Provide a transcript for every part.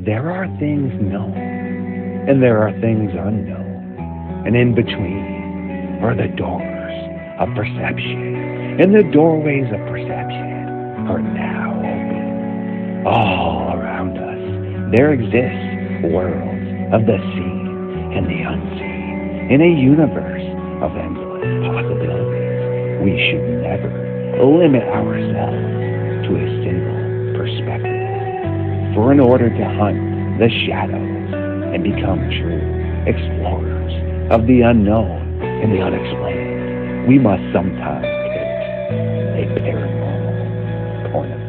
there are things known, and there are things unknown, and in between are the doors of perception, and the doorways of perception are now open. All around us, there exists worlds of the seen and the unseen, in a universe of endless possibilities. We should never limit ourselves to a single perspective. For in order to hunt the shadows and become true explorers of the unknown and the unexplained, we must sometimes take a paranormal point of view.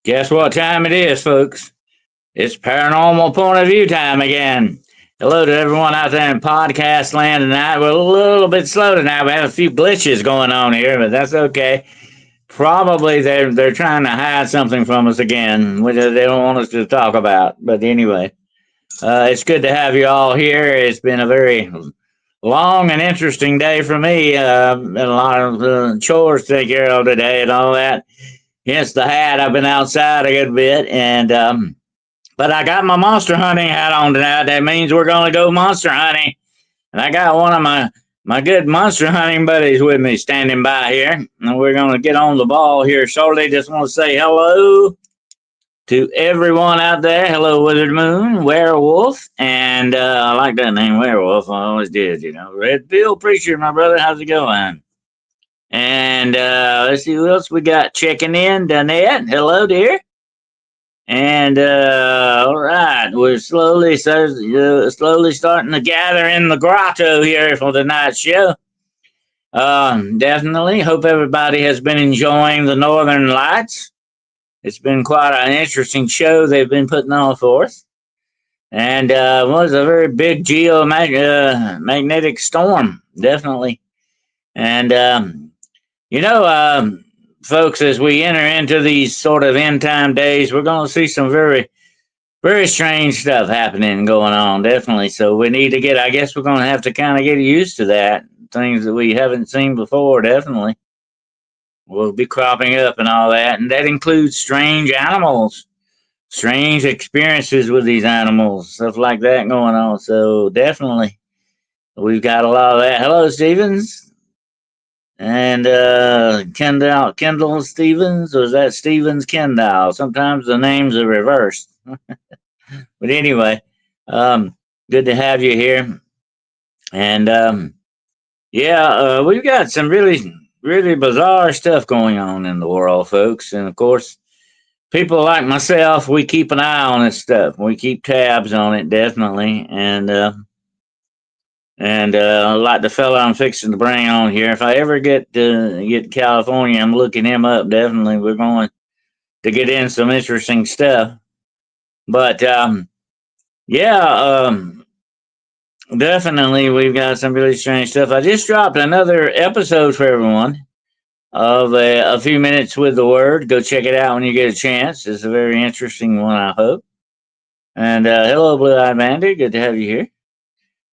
Guess what time it is, folks? It's paranormal point of view time again. Hello to everyone out there in podcast land tonight. We're a little bit slow tonight. We have a few glitches going on here, but that's okay. Probably they're trying to hide something from us again, which they don't want us to talk about. But anyway, it's good to have you all here. It's been a very long and interesting day for me. And a lot of chores to take care of today and all that. Hence the hat. I've been outside a good bit, and but I got my monster hunting hat on tonight. That means we're going to go monster hunting. And I got one of my good monster hunting buddies with me standing by here. And we're going to get on the ball here shortly. Just want to say hello to everyone out there. Hello, Wizard Moon, Werewolf. And I like that name, Werewolf. I always did, you know. Red Bill Preacher, my brother. How's it going? And let's see who else we got checking in. Danette, hello, dear. And all right, we're slowly starting to gather in the grotto here for tonight's show. Definitely hope everybody has been enjoying the Northern Lights. It's been quite an interesting show they've been putting on for us. And was a very big geomagnetic storm, definitely. And folks, as we enter into these sort of end time days, we're going to see some very, very strange stuff happening and going on, definitely. So we need to I guess we're going to have to kind of get used to that. Things that we haven't seen before, definitely. Will be cropping up and all that. And that includes strange animals, strange experiences with these animals, stuff like that going on. So definitely, we've got a lot of that. Hello, Stevens. And Kendall Stevens, or is that Stevens Kendall? Sometimes the names are reversed. But anyway, good to have you here. And we've got some really, really bizarre stuff going on in the world, folks. And of course, people like myself, we keep an eye on this stuff. We keep tabs on it, definitely. And like the fella I'm fixing to bring on here, if I ever get to California, I'm looking him up. Definitely, we're going to get in some interesting stuff. But definitely, we've got some really strange stuff. I just dropped another episode for everyone of a few minutes with the word. Go check it out when you get a chance. It's a very interesting one, I hope. And hello, Blue Eyed Mandy. Good to have you here.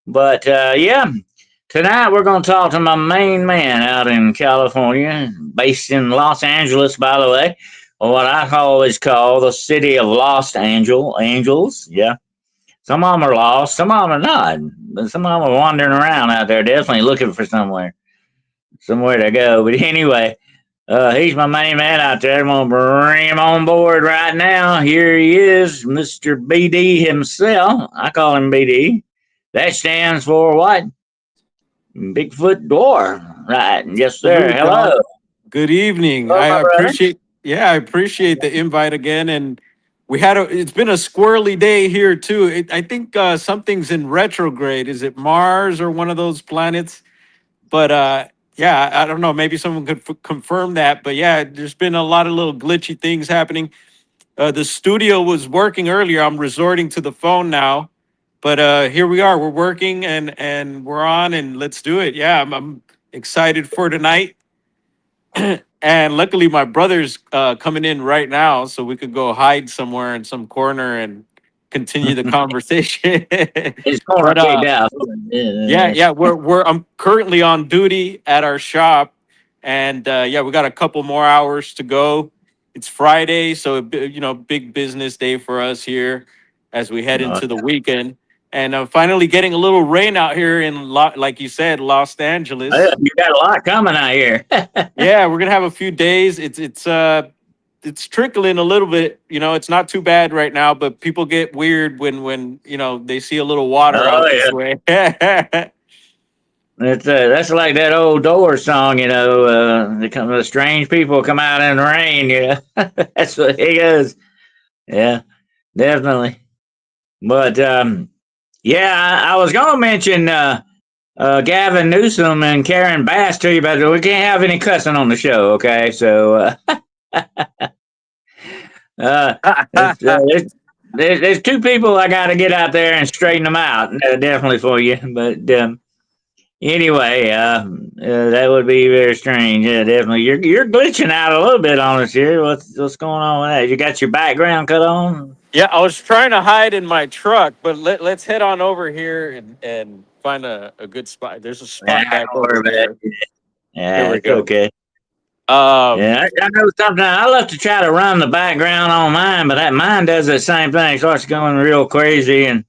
But tonight we're going to talk to my main man out in California, based in Los Angeles, by the way, or what I always call the city of lost angels. Yeah, some of them are lost, some of them are not, but some of them are wandering around out there, definitely looking for somewhere to go. But anyway, He's my main man out there. I'm gonna bring him on board right now. Here he is, Mr. BD himself. I call him BD. That stands for what? Bigfoot Dwarf. Right. Yes, sir. Salute, Hello. y'all. Good evening. Hello, I my brother. appreciate, yeah, I appreciate the invite again. And it's been a squirrely day here too. I think something's in retrograde. Is it Mars or one of those planets? But yeah, I don't know. Maybe someone could confirm that. But yeah, there's been a lot of little glitchy things happening. The studio was working earlier. I'm resorting to the phone now. But here we are. We're working and we're on and let's do it. Yeah, I'm excited for tonight. And luckily, my brother's coming in right now, so we could go hide somewhere in some corner and continue the conversation. His corner But kicked out. yeah, Yes. yeah, we're I'm currently on duty at our shop, and yeah, we got a couple more hours to go. It's Friday, so big business day for us here as we head Uh, into the weekend. And finally getting a little rain out here in, like you said, Los Angeles. you got a lot coming out here. Yeah, we're gonna have a few days. It's trickling a little bit. It's not too bad right now, but people get weird when they see a little water Oh out yeah. this way. Yeah, That's like that old Doors song, the strange people come out in the rain, That's what he goes. Yeah, definitely. But yeah, I was gonna mention Gavin Newsom and Karen Bass to you, but we can't have any cussing on the show, okay? So uh, it's, there's two people I got to get out there and straighten them out, definitely for you. But anyway, that would be very strange. Yeah, definitely. You're glitching out a little bit on us here. What's going on with that? You got your background cut on? I was trying to hide in my truck, but let's head on over here and find a good spot. There's a Nah, spot back don't worry over about that. there. Here Yeah, we it's go. okay. Um, Yeah, I know sometimes I love to try to run the background on mine, but that mine does the same thing. It starts going real crazy and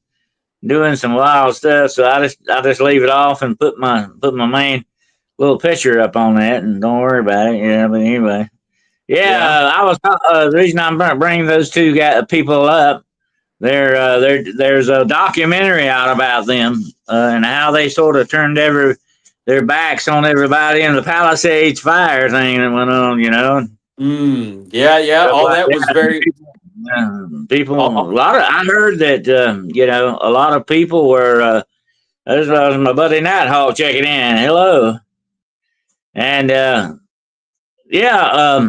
doing some wild stuff. So I just leave it off and put my main little picture up on that, and don't worry about it. Yeah, but anyway, yeah. yeah, I was the reason I'm bringing those two people up. There's a documentary out about them and how they sort of turned their backs on everybody in the Palisades fire thing that went on, Yeah, yeah. stuff All like that was that. very. People, a lot of I heard that a lot of people were. This was my buddy Nighthawk checking in. Hello, and yeah,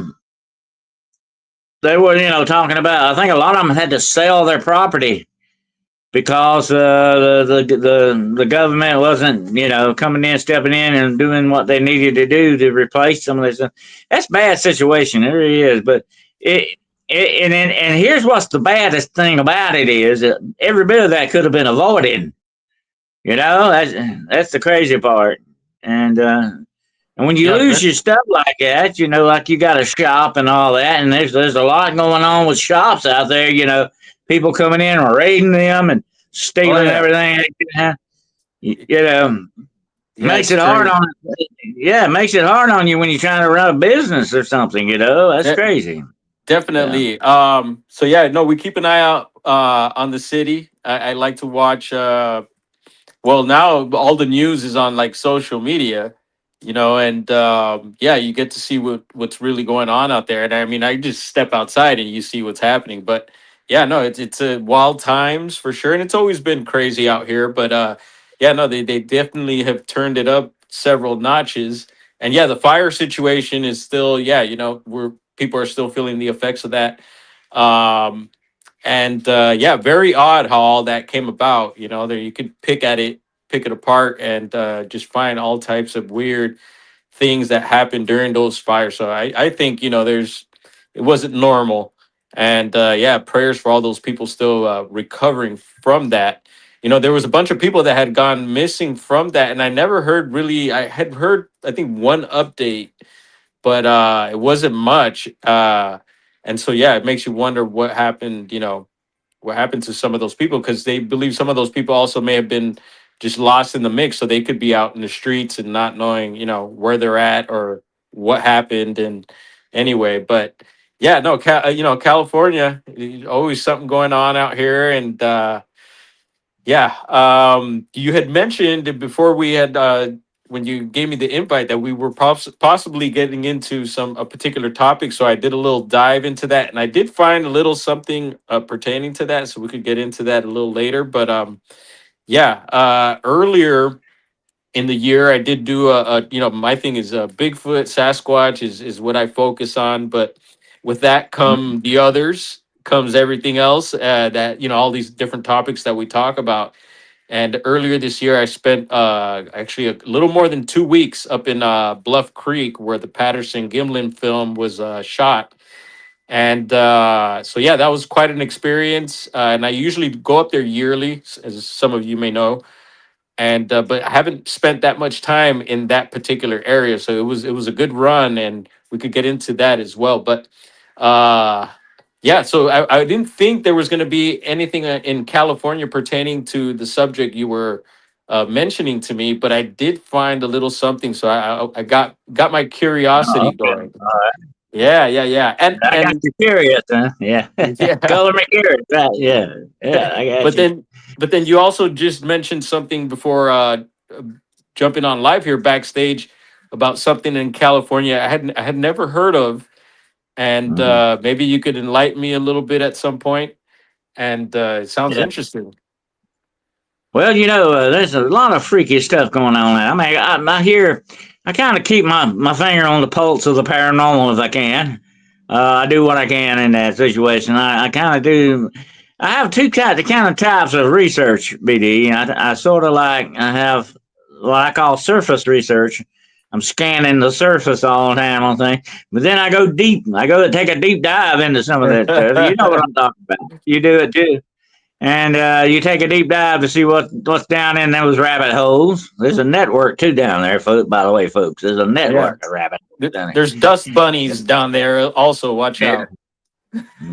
they were talking about. I think a lot of them had to sell their property because the government wasn't coming in, stepping in, and doing what they needed to do to replace some of this stuff. That's a bad situation. It really is. But and here's what's the baddest thing about it is that every bit of that could have been avoided. That's the crazy part. And when you Yeah, lose your stuff like that, like you got a shop and all that, and there's a lot going on with shops out there, people coming in and raiding them and oh stealing yeah, everything. You know, yeah. makes It's it hard crazy. on yeah, it makes it hard on you when you're trying to run a business or something, That's De- crazy. Yeah. Definitely. So yeah, no, we keep an eye out on the city. I like to watch. Well, now all the news is on like social media, and yeah, you get to see what's really going on out there. And I mean, I just step outside and you see what's happening. But yeah, no, it's wild times for sure, and it's always been crazy out here. But yeah, no, they definitely have turned it up several notches. And yeah, the fire situation is still, yeah, we're people are still feeling the effects of that. Um, and yeah, very odd how all that came about. There you could pick it apart, and just find all types of weird things that happened during those fires. So I think it wasn't normal, and yeah, prayers for all those people still recovering from that. There was a bunch of people that had gone missing from that, and I never heard really. I had heard, I think, one update, but it wasn't much. And so yeah, it makes you wonder what happened to some of those people, because they believe some of those people also may have been just lost in the mix, so they could be out in the streets and not knowing where they're at, or what happened. And anyway, but yeah, no, California, always something going on out here. And yeah, you had mentioned before we had when you gave me the invite that we were possibly getting into a particular topic. So I did a little dive into that, and I did find a little something pertaining to that. So we could get into that a little later. But yeah, earlier in the year, I did do my thing is Bigfoot, Sasquatch is what I focus on. But with that come the others, comes everything else that all these different topics that we talk about. And earlier this year, I spent actually a little more than 2 weeks up in Bluff Creek, where the Patterson Gimlin film was shot. And so, yeah, that was quite an experience. And I usually go up there yearly, as some of you may know. And but I haven't spent that much time in that particular area, so it was a good run, and we could get into that as well. But uh, yeah, so I didn't think there was going to be anything in California pertaining to the subject you were mentioning to me, but I did find a little something, so I got my Oh, curiosity okay. going. Yeah, yeah, yeah, I got and you curious, huh? Yeah. yeah. Color me curious. Right. Yeah. Yeah. I got but you. then but then you also just mentioned something before jumping on live here backstage about something in California I had never heard of, and Mhm. maybe you could enlighten me a little bit at some point. And it sounds Yeah. interesting. Well, there's a lot of freaky stuff going on. I mean, I hear, I kind of keep my finger on the pulse of the paranormal if I can. I do what I can in that situation. I kind of do. I have the kind of types of research, BD. I sort of like, I have what I call surface research. I'm scanning the surface all the time on things, but then I go deep. I go take a deep dive into some of that stuff. You know what I'm talking about. You do it too. And you take a deep dive to see what's down in those rabbit holes. There's a network too down there, folks. By the way, folks, there's a Yeah, network of rabbit holes down there's dust bunnies down there also, watch there. out.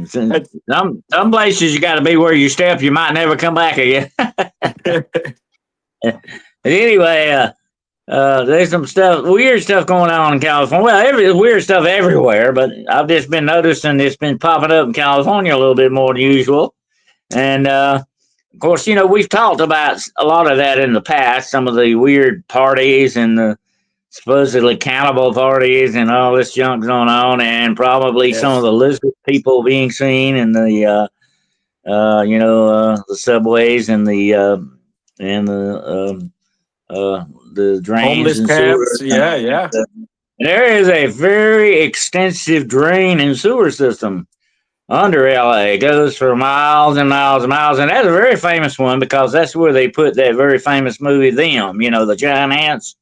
Some places you got to be where you step. You might never come back again. But anyway, there's some weird stuff going on in California. Well, weird stuff everywhere, but I've just been noticing it's been popping up in California a little bit more than usual. And of course, we've talked about a lot of that in the past, some of the weird parties and the supposedly cannibal parties and all this junk going on, and probably some of Yes. the lizard people being seen in the subways and the drains Homeless and camps, sewers. yeah, yeah. There is a very extensive drain and sewer system under LA. It goes for miles and miles and miles. And that's a very famous one because that's where they put that very famous movie, Them, the giant ants.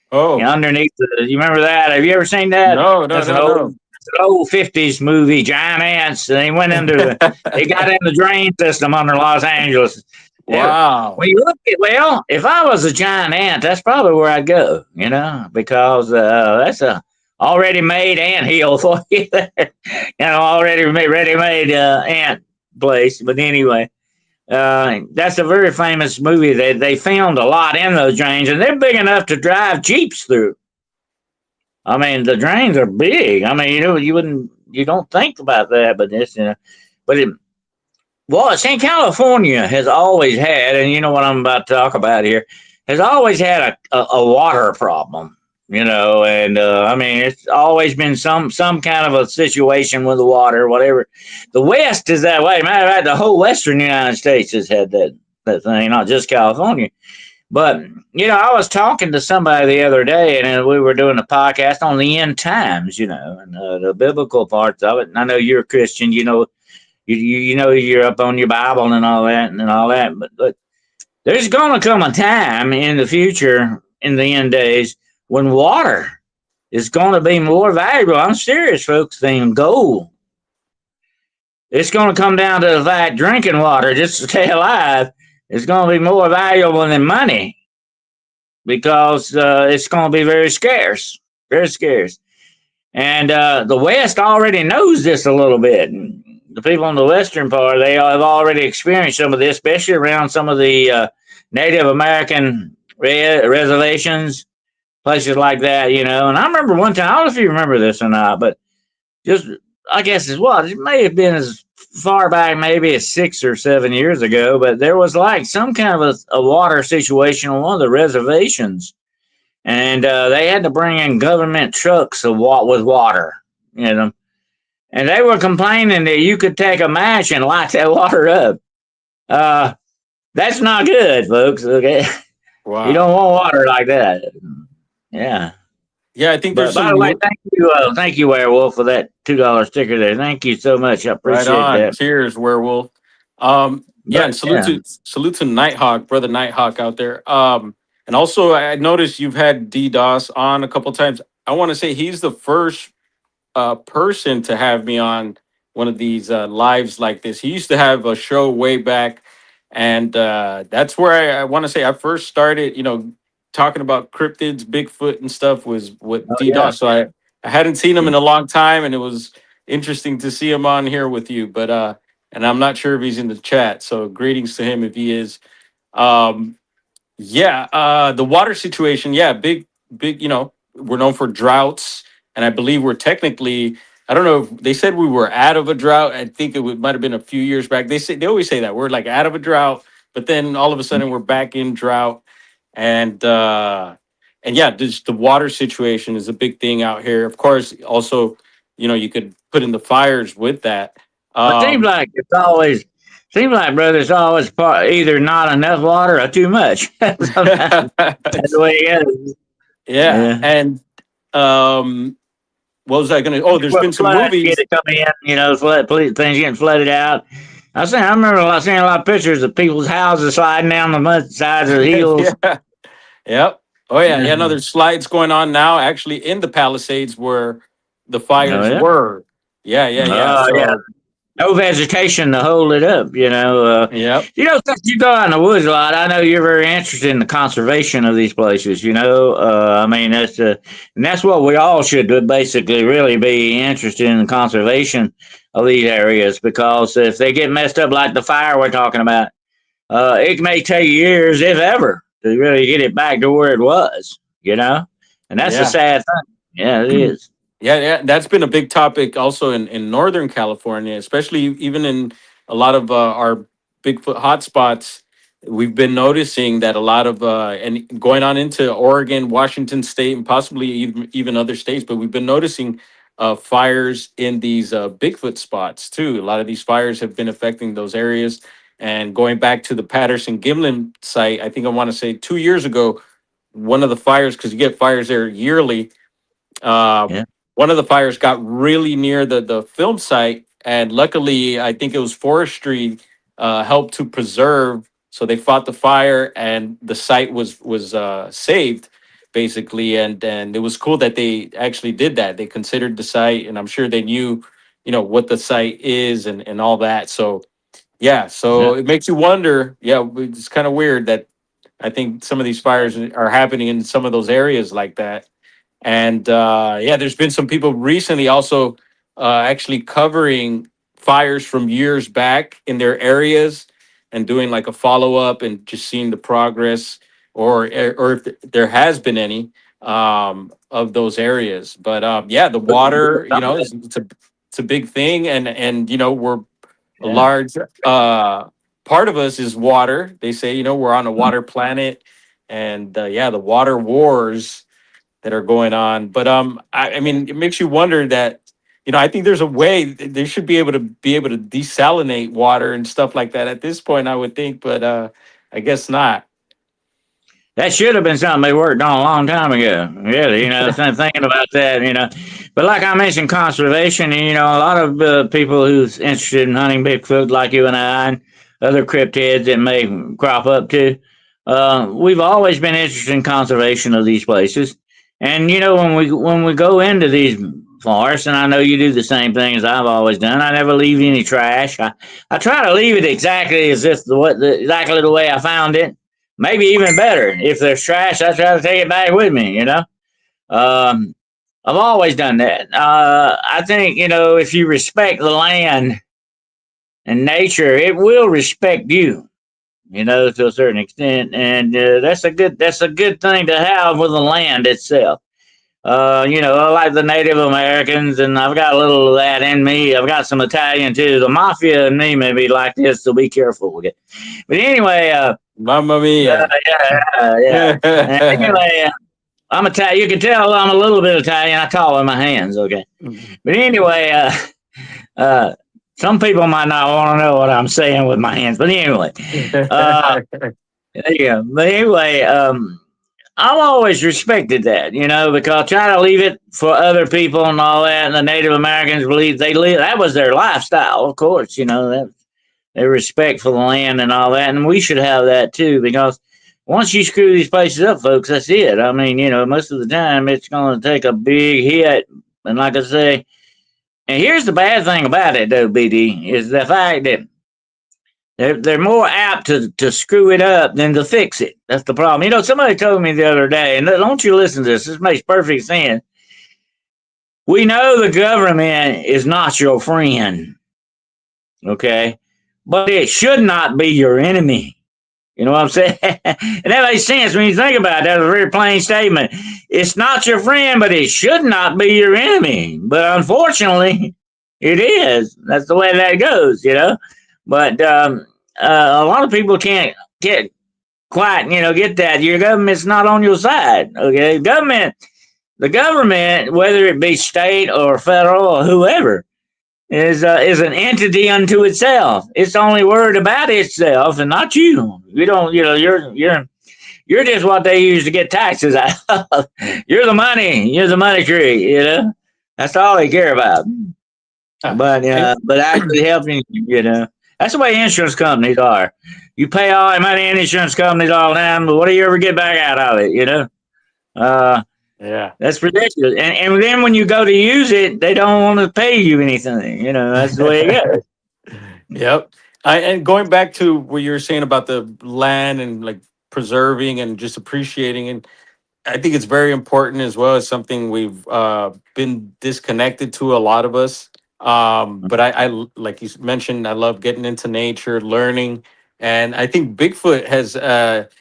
Oh, Underneath you remember that? Have you ever seen that? no, no, That's no, no. an old 50s movie, Giant Ants. They went they got in the drain system under Los Angeles. Wow. When you look at, well, if I was a giant ant, that's probably where I'd go, because that's a already made ant hill for you there. Already ready made ant place. But anyway, that's a very famous movie. They filmed a lot in those drains, and they're big enough to drive Jeeps through. I mean, the drains are big. I mean, you don't think about that, but but well, St. California has always had, and you know what I'm about to talk about here, has always had a water problem, and I mean, it's always been some kind of a situation with the water, whatever. The West is that way. Matter of fact, the whole Western United States has had that thing, not just California. But, I was talking to somebody the other day, and we were doing a podcast on the end times, and the biblical parts of it. And I know you're a Christian, you're up on your Bible and all that and all that. But there's going to come a time in the future, in the end days, when water is going to be more valuable. I'm serious, folks, than gold. It's going to come down to the fact drinking water just to stay alive is going to be more valuable than money because it's going to be very scarce, very scarce. And the West already knows this a little bit. The people in the western part, they have already experienced some of this, especially around some of the Native American reservations, places like that, you know. And I remember one time, I don't know if you remember this or not, but just I guess it may have been as far back maybe as 6 or 7 years ago, but there was like some kind of a water situation on one of the reservations, and they had to bring in government trucks with water, you know, and they were complaining that you could take a match and light that water up. Uh, that's not good, folks. Okay, you Wow. don't want water like that. Yeah. Yeah, I think But there's by the some way, thank you, Werewolf, for that $2 sticker there. Thank you so much. I right appreciate on. that. Cheers, werewolf. Yeah, But and yeah, salute to Nighthawk, brother Nighthawk out there. And also I noticed you've had DDoS on a couple times. I want to say he's the first person to have me on one of these lives like this. He used to have a show way back, and that's where I want to say I first started. You know, talking about cryptids, Bigfoot, and stuff was with oh yeah, DDoS. So I hadn't seen him in a long time, and it was interesting to see him on here with you. But and I'm not sure if he's in the chat. So greetings to him if he is. Um, yeah, the water situation. Yeah, big. You know, we're known for droughts, and I believe we're technically. I don't know if they said we were out of a drought. I think might have been a few years back. They always say that we're like out of a drought, but then all of a sudden we're back in drought, and yeah, just the water situation is a big thing out here. Of course, also, you know, you could put in the fires with that. but Um, seems like brother, it's always either not enough water or too much. Sometimes that's the way it goes. yeah, Yeah. and um, what was I going to? Oh, there's Well, been some floods get movies. to come in, you know, things getting flooded out. I remember seeing a lot of pictures of people's houses sliding down the mud sides of the hills. Yeah. Yep. Oh yeah. Yeah. Yeah. No, there's slides going on now, actually in the Palisades where the Oh fires yeah. were. Yeah. Yeah. Yeah. Oh yeah. So. No vegetation to hold it up, you know. Yep. Since you go out in the woods a lot, I know you're very interested in the conservation of these places. You know, I mean and that's what we all should do, basically really be interested in the conservation of these areas because if they get messed up like the fire we're talking about, it may take years, if ever, to really get it back to where it was. You know, and that's a Yeah. sad thing. Yeah, it is. Yeah, yeah, that's been a big topic also in Northern California, especially even in a lot of our Bigfoot hotspots. We've been noticing that a lot of and going on into Oregon, Washington State, and possibly even other states, but we've been noticing fires in these Bigfoot spots too. A lot of these fires have been affecting those areas. And going back to the Patterson Gimlin site, I think I want to say 2 years ago, one of the fires, because you get fires there yearly, uh, Yeah. one of the fires got really near the film site, and luckily, I think it was forestry helped to preserve. So they fought the fire, and the site was saved, basically. And it was cool that they actually did that. They considered the site, and I'm sure they knew, you know, what the site is and all that. So yeah, Yeah. so it makes you wonder. Yeah, it's kind of weird that I think some of these fires are happening in some of those areas like that. And yeah, there's been some people recently also actually covering fires from years back in their areas and doing like a follow up and just seeing the progress or if there has been any of those areas. But yeah, the water, you know, it's a big thing, and you know we're a Yeah. large part of us is water. They say, you know, we're on a water planet, and yeah, the water wars that are going on. But I mean, it makes you wonder that, you know, I think there's a way they should be able to desalinate water and stuff like that at this point, I would think, but I guess not. That should have been something they worked on a long time ago. Really, thinking about that, But like I mentioned, conservation, and a lot of people who's interested in hunting Bigfoot, like you and I, and other cryptids that may crop up too. We've always been interested in conservation of these places, and when we go into these forests, and I know you do the same thing as I've always done. I never leave any trash. I try to leave it exactly as if exactly the way I found it, maybe even better. If there's trash, I try to take it back with me. Um, I've always done that. I think if you respect the land and nature, it will respect you. to a certain extent, and that's a good thing to have with the land itself. I like the Native Americans, and I've got a little of that in me. I've got some Italian too. The mafia and me may be like this, so be careful with it. But anyway, Mamma mia. yeah. Anyway, I'm Italian. You can tell I'm a little bit Italian. I talk with my hands, okay. But anyway, uh, some people might not want to know what I'm saying with my hands. But anyway, yeah. But anyway, I've always respected that, because try to leave it for other people and all that. And the Native Americans believe that was their lifestyle, of course, that their respect for the land and all that. And we should have that too, because once you screw these places up, folks, that's it. I mean, most of the time it's going to take a big hit. And like I say, and here's the bad thing about it, though, BD, is the fact that they're more apt to screw it up than to fix it. That's the problem. Somebody told me the other day, and don't you listen to this. This makes perfect sense. We know the government is not your friend, okay? But it should not be your enemy. You know what I'm saying? And that makes sense when you think about it. That's a very plain statement. It's not your friend, but it should not be your enemy. But unfortunately, it is. That's the way that goes, But a lot of people can't get quite, get that. Your government's not on your side, okay? The government, whether it be state or federal or whoever, is an entity unto itself. It's only worried about itself and not you. You don't, you're just what they use to get taxes out of. You're the money. You're the money tree. That's all they care about. But actually helping, that's the way insurance companies are. You pay all the money in insurance companies all the time, but what do you ever get back out of it? Yeah. That's ridiculous. And then when you go to use it, they don't want to pay you anything. That's the way it goes. Yep. And going back to what you were saying about the land and like preserving and just appreciating, and I think it's very important as well. As something we've been disconnected to, a lot of us. But like you mentioned, I love getting into nature, learning, and I think Bigfoot has,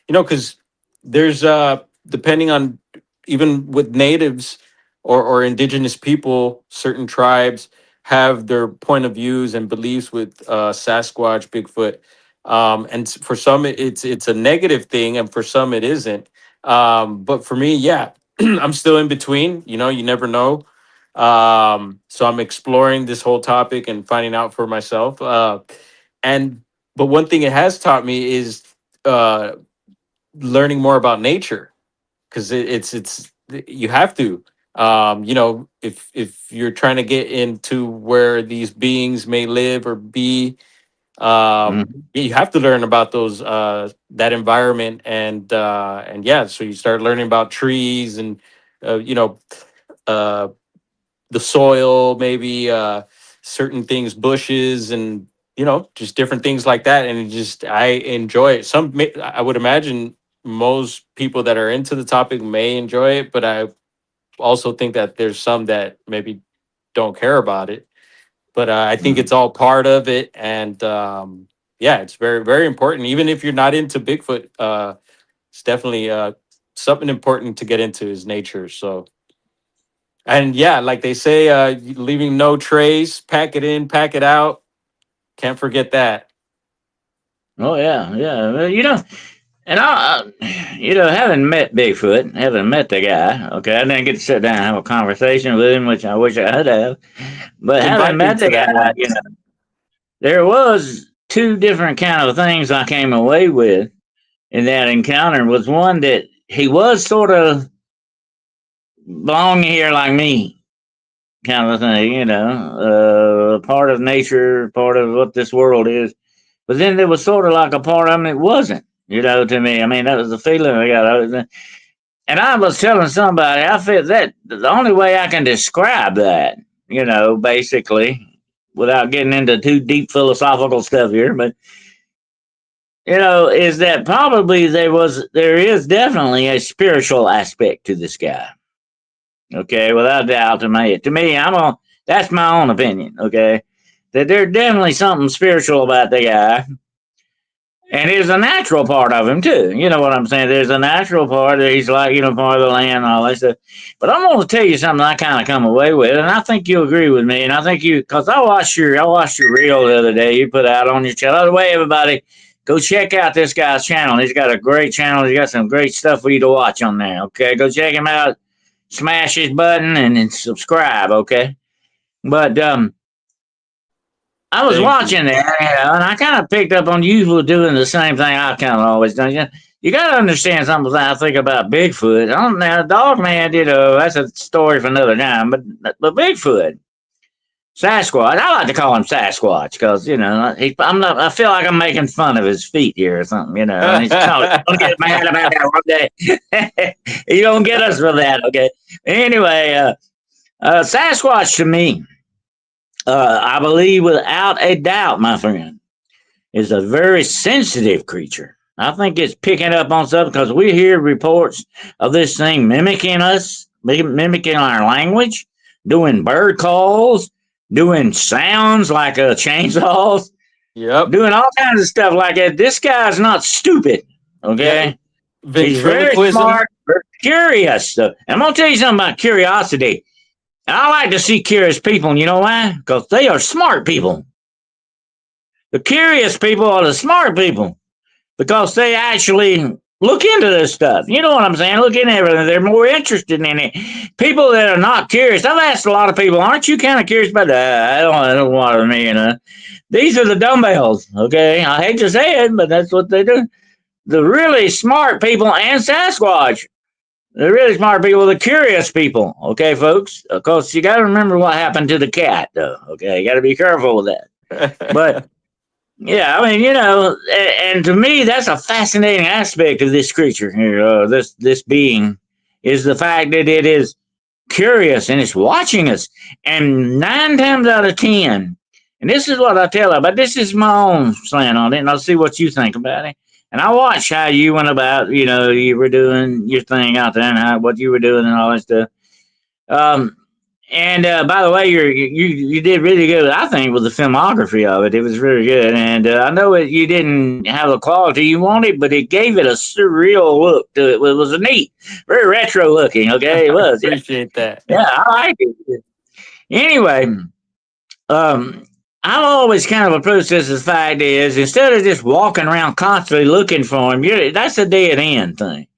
because there's depending on, even with natives or indigenous people, certain tribes have their point of views and beliefs with Sasquatch, Bigfoot, and for some it's a negative thing, and for some it isn't. But for me, yeah, I'm still in between. You never know. So I'm exploring this whole topic and finding out for myself. And but one thing it has taught me is uh, learning more about nature, because it's you have to. If you're trying to get into where these beings may live or be, you have to learn about those that environment, and yeah, so you start learning about trees and uh, you know uh the soil, maybe certain things, bushes, and just different things like that. And I enjoy it. I would imagine most people that are into the topic may enjoy it, but I also think that there's some that maybe don't care about it. But I think it's all part of it, and yeah, it's very, very important. Even if you're not into Bigfoot, it's definitely something important to get into is nature. So, and yeah, like they say, leaving no trace, pack it in, pack it out. Can't forget that. Oh yeah, yeah. Well, and having met Bigfoot, having met the guy, okay, I didn't get to sit down and have a conversation with him, which I wish I had have. But having Invite me met the to that guy, one. there was two different kind of things I came away with in that encounter. Was one that he was sort of belonging here like me, kind of thing, part of nature, part of what this world is. But then there was sort of like a part of him that wasn't, to me. I mean, that was the feeling I got. And I was telling somebody, I feel that the only way I can describe that, basically, without getting into too deep philosophical stuff here, but is that probably there is definitely a spiritual aspect to this guy. Okay, without doubt, to me, that's my own opinion. Okay, that there's definitely something spiritual about the guy, And there's a natural part of him too. You know what I'm saying? There's a natural part that he's like, part of the land and all that stuff. But I'm going to tell you something I kind of come away with, and I think you'll agree with me. And I think because I watched your reel the other day you put out on your channel. By the way, everybody, go check out this guy's channel. He's got a great channel. He's got some great stuff for you to watch on there. Okay, go check him out. Smash his button and then subscribe. Okay, but I was watching that, and I kind of picked up on you doing the same thing I kind of always done. You got to understand something I think about Bigfoot. I don't know, Dog Man did that's a story for another time, but Bigfoot, Sasquatch, I like to call him Sasquatch because, I feel like I'm making fun of his feet here or something, and he's don't get mad about that one day. You don't get us for that, okay? Anyway, Sasquatch to me, I believe without a doubt, my friend, is a very sensitive creature. I think it's picking up on stuff because we hear reports of this thing mimicking us, mimicking our language, doing bird calls, doing sounds like chainsaws, doing all kinds of stuff like that. This guy's not stupid, okay? Yep. He's very smart, very curious. And I'm going to tell you something about curiosity. And I like to see curious people, and you know why? Because they are smart people. The curious people are the smart people because they actually look into this stuff. You know what I'm saying? Look into everything. They're more interested in it. People that are not curious. I've asked a lot of people, aren't you kind of curious about that? I don't want to me, These are the dumbbells, okay? I hate to say it, but that's what they do. The really smart people and Sasquatch. The really smart people, the curious people, okay, folks? Of course, you got to remember what happened to the cat, though, okay? You got to be careful with that. But, yeah, I mean, and to me, that's a fascinating aspect of this creature here, this being, is the fact that it is curious and it's watching us. And 9 times out of 10, and this is what I tell her, but this is my own slant on it, and I'll see what you think about it. And I watched how you went about, you were doing your thing out there and what you were doing and all that stuff. And by the way, you did really good, I think, with the filmography of it. It was really good. And I know you didn't have the quality you wanted, but it gave it a surreal look to it. It was a neat, very retro looking, okay? It was. Appreciate that. Yeah, I like it. Anyway, I've always kind of approached this as the fact is, instead of just walking around constantly looking for him, that's a dead end thing.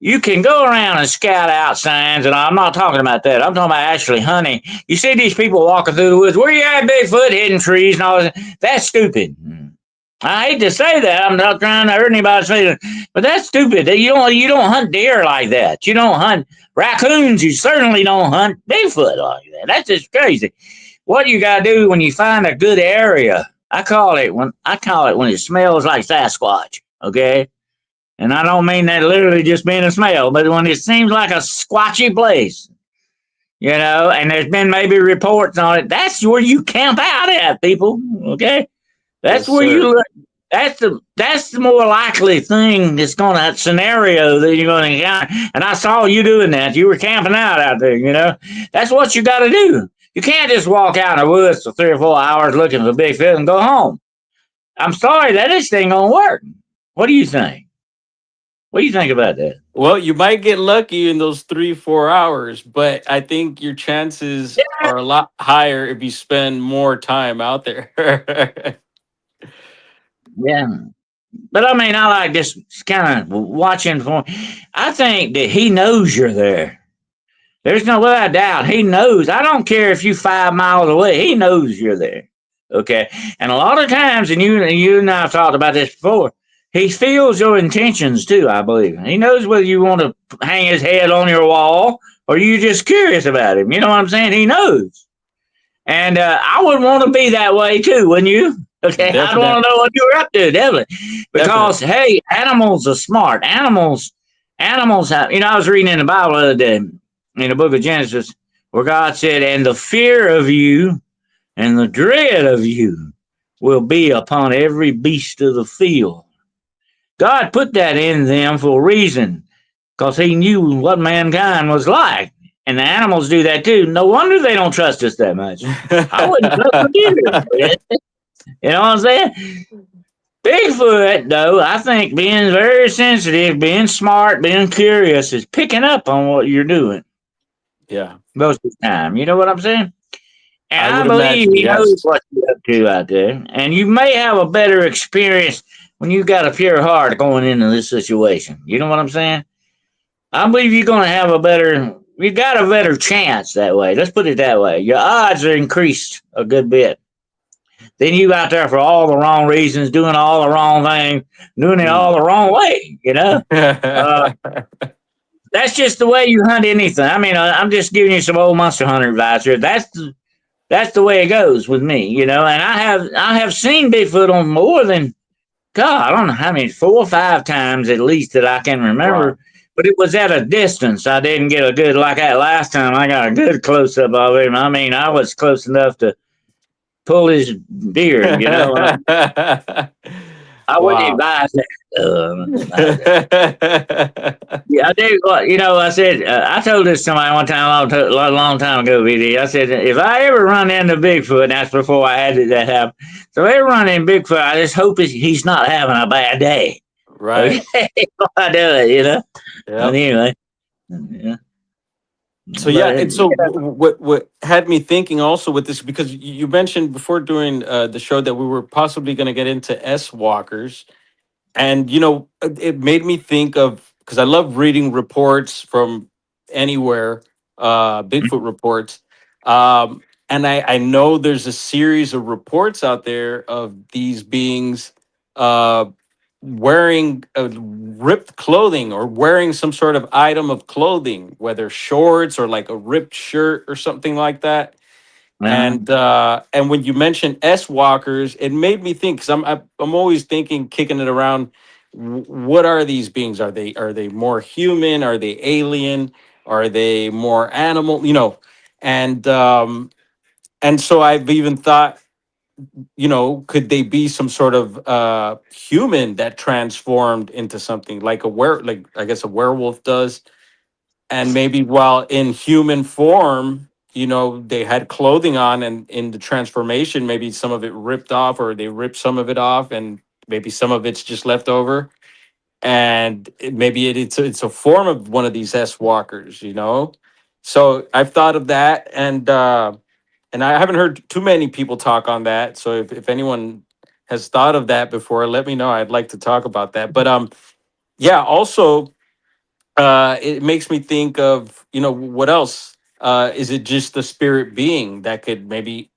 You can go around and scout out signs, and I'm not talking about that. I'm talking about actually hunting. You see these people walking through the woods. Where you at, Bigfoot, hitting trees and all that? That's stupid. I hate to say that. I'm not trying to hurt anybody's feelings, but that's stupid. You don't hunt deer like that. You don't hunt raccoons. You certainly don't hunt Bigfoot like that. That's just crazy. What you gotta do when you find a good area, I call it when it smells like Sasquatch, okay? And I don't mean that literally just being a smell, but when it seems like a squatchy place, and there's been maybe reports on it, that's where you camp out at, people, okay? That's where you look. That's the more likely thing that scenario that you're going to encounter. And I saw you doing that. You were camping out there, That's what you got to do. You can't just walk out in the woods for 3 or 4 hours looking for Bigfoot and go home. I'm sorry, this thing don't work. What do you think? What do you think about that? Well, you might get lucky in those 3-4 hours, but I think your chances are a lot higher if you spend more time out there. Yeah. But I mean, I like just kind of watching for him. I think that he knows you're there. There's no without doubt. He knows. I don't care if you're 5 miles away. He knows you're there. Okay. And a lot of times, and you and I have talked about this before, he feels your intentions too, I believe. He knows whether you want to hang his head on your wall or you're just curious about him. You know what I'm saying? He knows. And I would want to be that way too, wouldn't you? Okay. Definitely. I'd want to know what you're up to, definitely. Because, hey, animals are smart. Animals have, I was reading in the Bible the other day, in the book of Genesis, where God said, and the fear of you and the dread of you will be upon every beast of the field. God put that in them for a reason, because he knew what mankind was like. And the animals do that too. No wonder they don't trust us that much. I wouldn't trust them either. You know what I'm saying? Bigfoot, though, I think being very sensitive, being smart, being curious is picking up on what you're doing Yeah, most of the time. You know what I'm saying? And I I would believe imagine. he knows Yes. what you're up to out there. And you may have a better experience when you got a pure heart going into this situation. You know what I'm saying? I believe you're going to have you got a better chance that way. Let's put it that way. Your odds are increased a good bit. Then you out there for all the wrong reasons, doing all the wrong thing, doing it Mm. all the wrong way, you know? Uh, that's just the way you hunt anything. I mean, I'm just giving you some old monster hunter advice here. That's the way it goes with me, you know. And I have seen Bigfoot on more than God. I don't know how many, 4 or 5 times at least that I can remember. Wow. But it was at a distance. I didn't get a good like that last time. I got a good close up of him. I mean, I was close enough to pull his beard. You know, I wouldn't Wow. advise that. Yeah, I do. You know, I said I told this to somebody one time, long time ago, VD. I said if I ever run into Bigfoot, and that's before I had that happen. So if I ever run into Bigfoot, I just hope he's not having a bad day. Okay, Right. I do it, you know. But Yep. anyway, yeah. So yeah, But and so what had me thinking also with this, because you mentioned before during the show that we were possibly going to get into S walkers, and it made me think of, because I love reading reports from anywhere, Bigfoot reports, and I know there's a series of reports out there of these beings uh, wearing ripped clothing or wearing some sort of item of clothing, whether shorts or like a ripped shirt or something like that. uh, And when you mentioned S walkers, it made me think, because I'm always thinking, kicking it around. What are these beings? Are they more human? Are they alien? Are they more animal? And so I've even thought, could they be some sort of human that transformed into something like like I guess a werewolf does, and maybe while in human form, they had clothing on, and in the transformation, maybe some of it ripped off, or they ripped some of it off, and maybe some of it's just left over, and maybe it's a form of one of these S walkers. So I've thought of that, and I haven't heard too many people talk on that. So if anyone has thought of that before, let me know. I'd like to talk about that. But yeah, also it makes me think of, what else? Is it just the spirit being that could maybe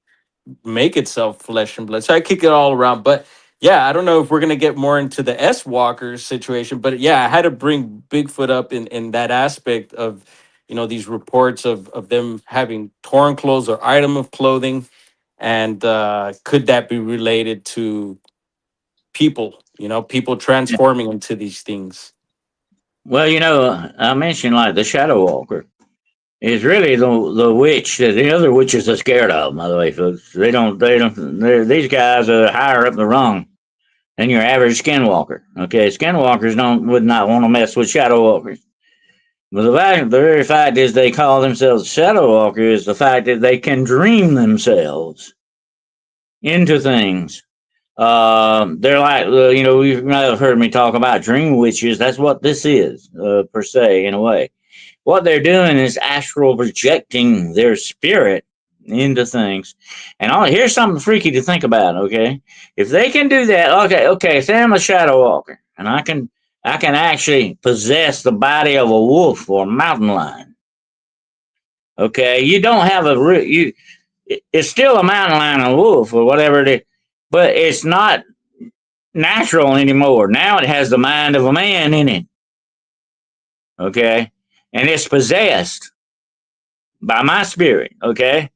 make itself flesh and blood? So I kick it all around. But yeah, I don't know if we're gonna get more into the S walkers situation, but yeah, I had to bring Bigfoot up in that aspect of, these reports of them having torn clothes or item of clothing, and could that be related to people? People transforming into these things. well, I mentioned like the Shadow Walker is really the witch that the other witches are scared of. By the way, folks, these guys are higher up the rung than your average skinwalker. Okay, skinwalkers would not want to mess with shadow walkers. But the very fact is they call themselves shadow walkers is the fact that they can dream themselves into things. They're like, you might have heard me talk about dream witches. That's what this is, per se, in a way. What they're doing is astral projecting their spirit into things. And here's something freaky to think about, okay? If they can do that, okay, say I'm a shadow walker and I can actually possess the body of a wolf or a mountain lion. Okay, you don't have it's still a mountain lion or wolf or whatever it is, but it's not natural anymore. Now it has the mind of a man in it. Okay? And it's possessed by my spirit, okay?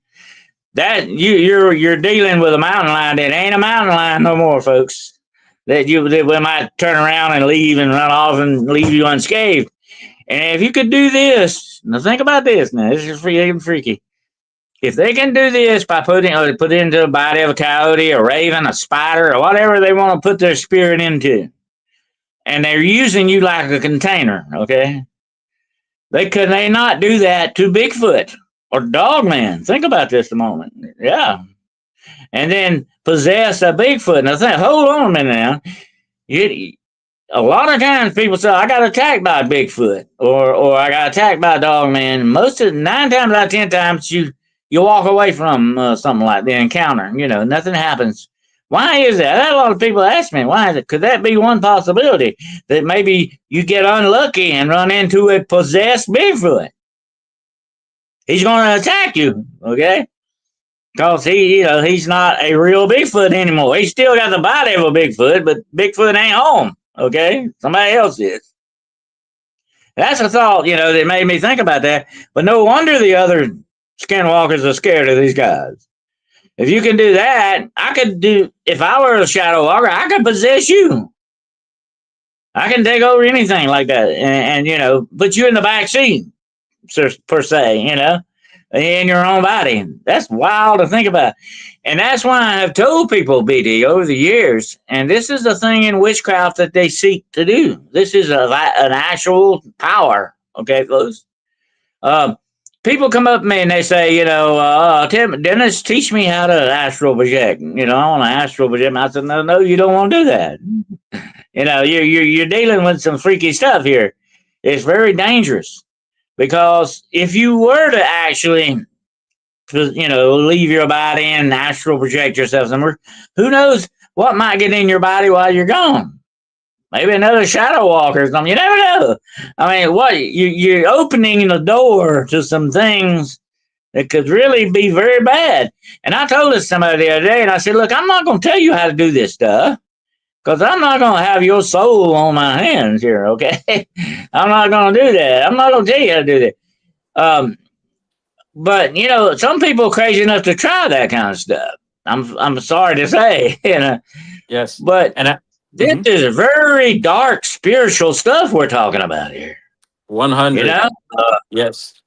That you're dealing with a mountain lion that ain't a mountain lion no more, folks. That we might turn around and leave and run off and leave you unscathed. And if you could do this, now think about this. Now this is freaky. If they can do this by put it into the body of a coyote, a raven, a spider, or whatever they want to put their spirit into, and they're using you like a container, okay? Could they not do that to Bigfoot or Dogman? Think about this a moment. Yeah. and then possess a Bigfoot. And I think, hold on a minute now. A lot of times people say, I got attacked by a Bigfoot or I got attacked by a dog man. Most of 9 times out of 10 times you walk away from something like the encounter. Nothing happens. Why is that? I had a lot of people ask me, why is it? Could that be one possibility that maybe you get unlucky and run into a possessed Bigfoot? He's going to attack you, okay? Because he's not a real Bigfoot anymore. He's still got the body of a Bigfoot, but Bigfoot ain't home. Okay, somebody else is. That's a thought, that made me think about that. But no wonder the other skinwalkers are scared of these guys. If you can do that, if I were a shadow walker, I could possess you. I can take over anything like that and put you in the back seat, per se, in your own body. That's wild to think about. And that's why I have told people, BD, over the years, and this is the thing in witchcraft that they seek to do. This is an actual power, okay, folks? People come up to me and they say, Tim, Dennis, teach me how to astral project. I want to astral project. I said, no, you don't want to do that. You're dealing with some freaky stuff here. It's very dangerous. Because if you were to actually, leave your body and astral project yourself somewhere, who knows what might get in your body while you're gone? Maybe another shadow walker or something. You never know. I mean, you're opening the door to some things that could really be very bad. And I told this to somebody the other day, and I said, look, I'm not going to tell you how to do this stuff. Because I'm not going to have your soul on my hands here, okay? I'm not going to do that. I'm not going to tell you how to do that. But, some people are crazy enough to try that kind of stuff. I'm sorry to say, Yes. But this is very dark spiritual stuff we're talking about here. 100. Yes.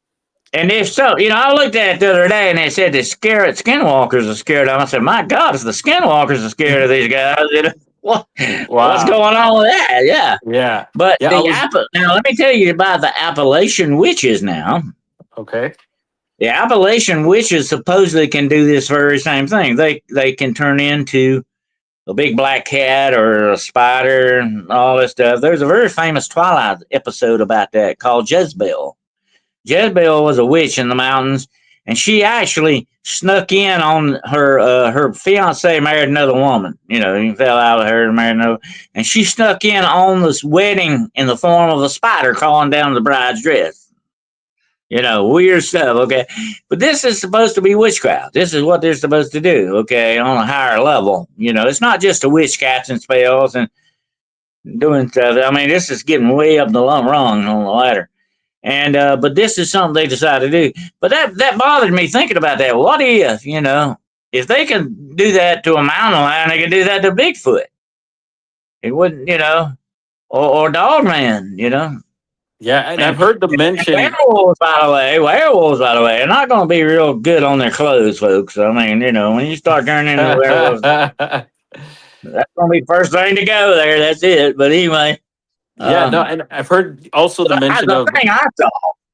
And if so, I looked at it the other day and they said the skinwalkers are scared of them. I said, my God, if the skinwalkers are scared of these guys, what's going on with that? Yeah. Yeah. But now let me tell you about the Appalachian witches now. Okay. The Appalachian witches supposedly can do this very same thing. They can turn into a big black cat or a spider and all this stuff. There's a very famous Twilight episode about that called Jezebel. Jezebel was a witch in the mountains, and she actually snuck in on her fiance married another woman. He fell out with her and married another. And she snuck in on this wedding in the form of a spider crawling down the bride's dress. Weird stuff, okay? But this is supposed to be witchcraft. This is what they're supposed to do, okay, on a higher level. It's not just a witch casting spells and doing stuff. I mean, this is getting way up the rung on the ladder. And but this is something they decided to do. But that bothered me thinking about that. What if they can do that to a mountain lion, they can do that to Bigfoot. It wouldn't, or Dogman, Yeah, and I've heard the mention. Werewolves, by the way, are not going to be real good on their clothes, folks. I mean, when you start turning into werewolves, that's going to be the first thing to go there. That's it. But anyway. Yeah, no, and I've heard also the mention of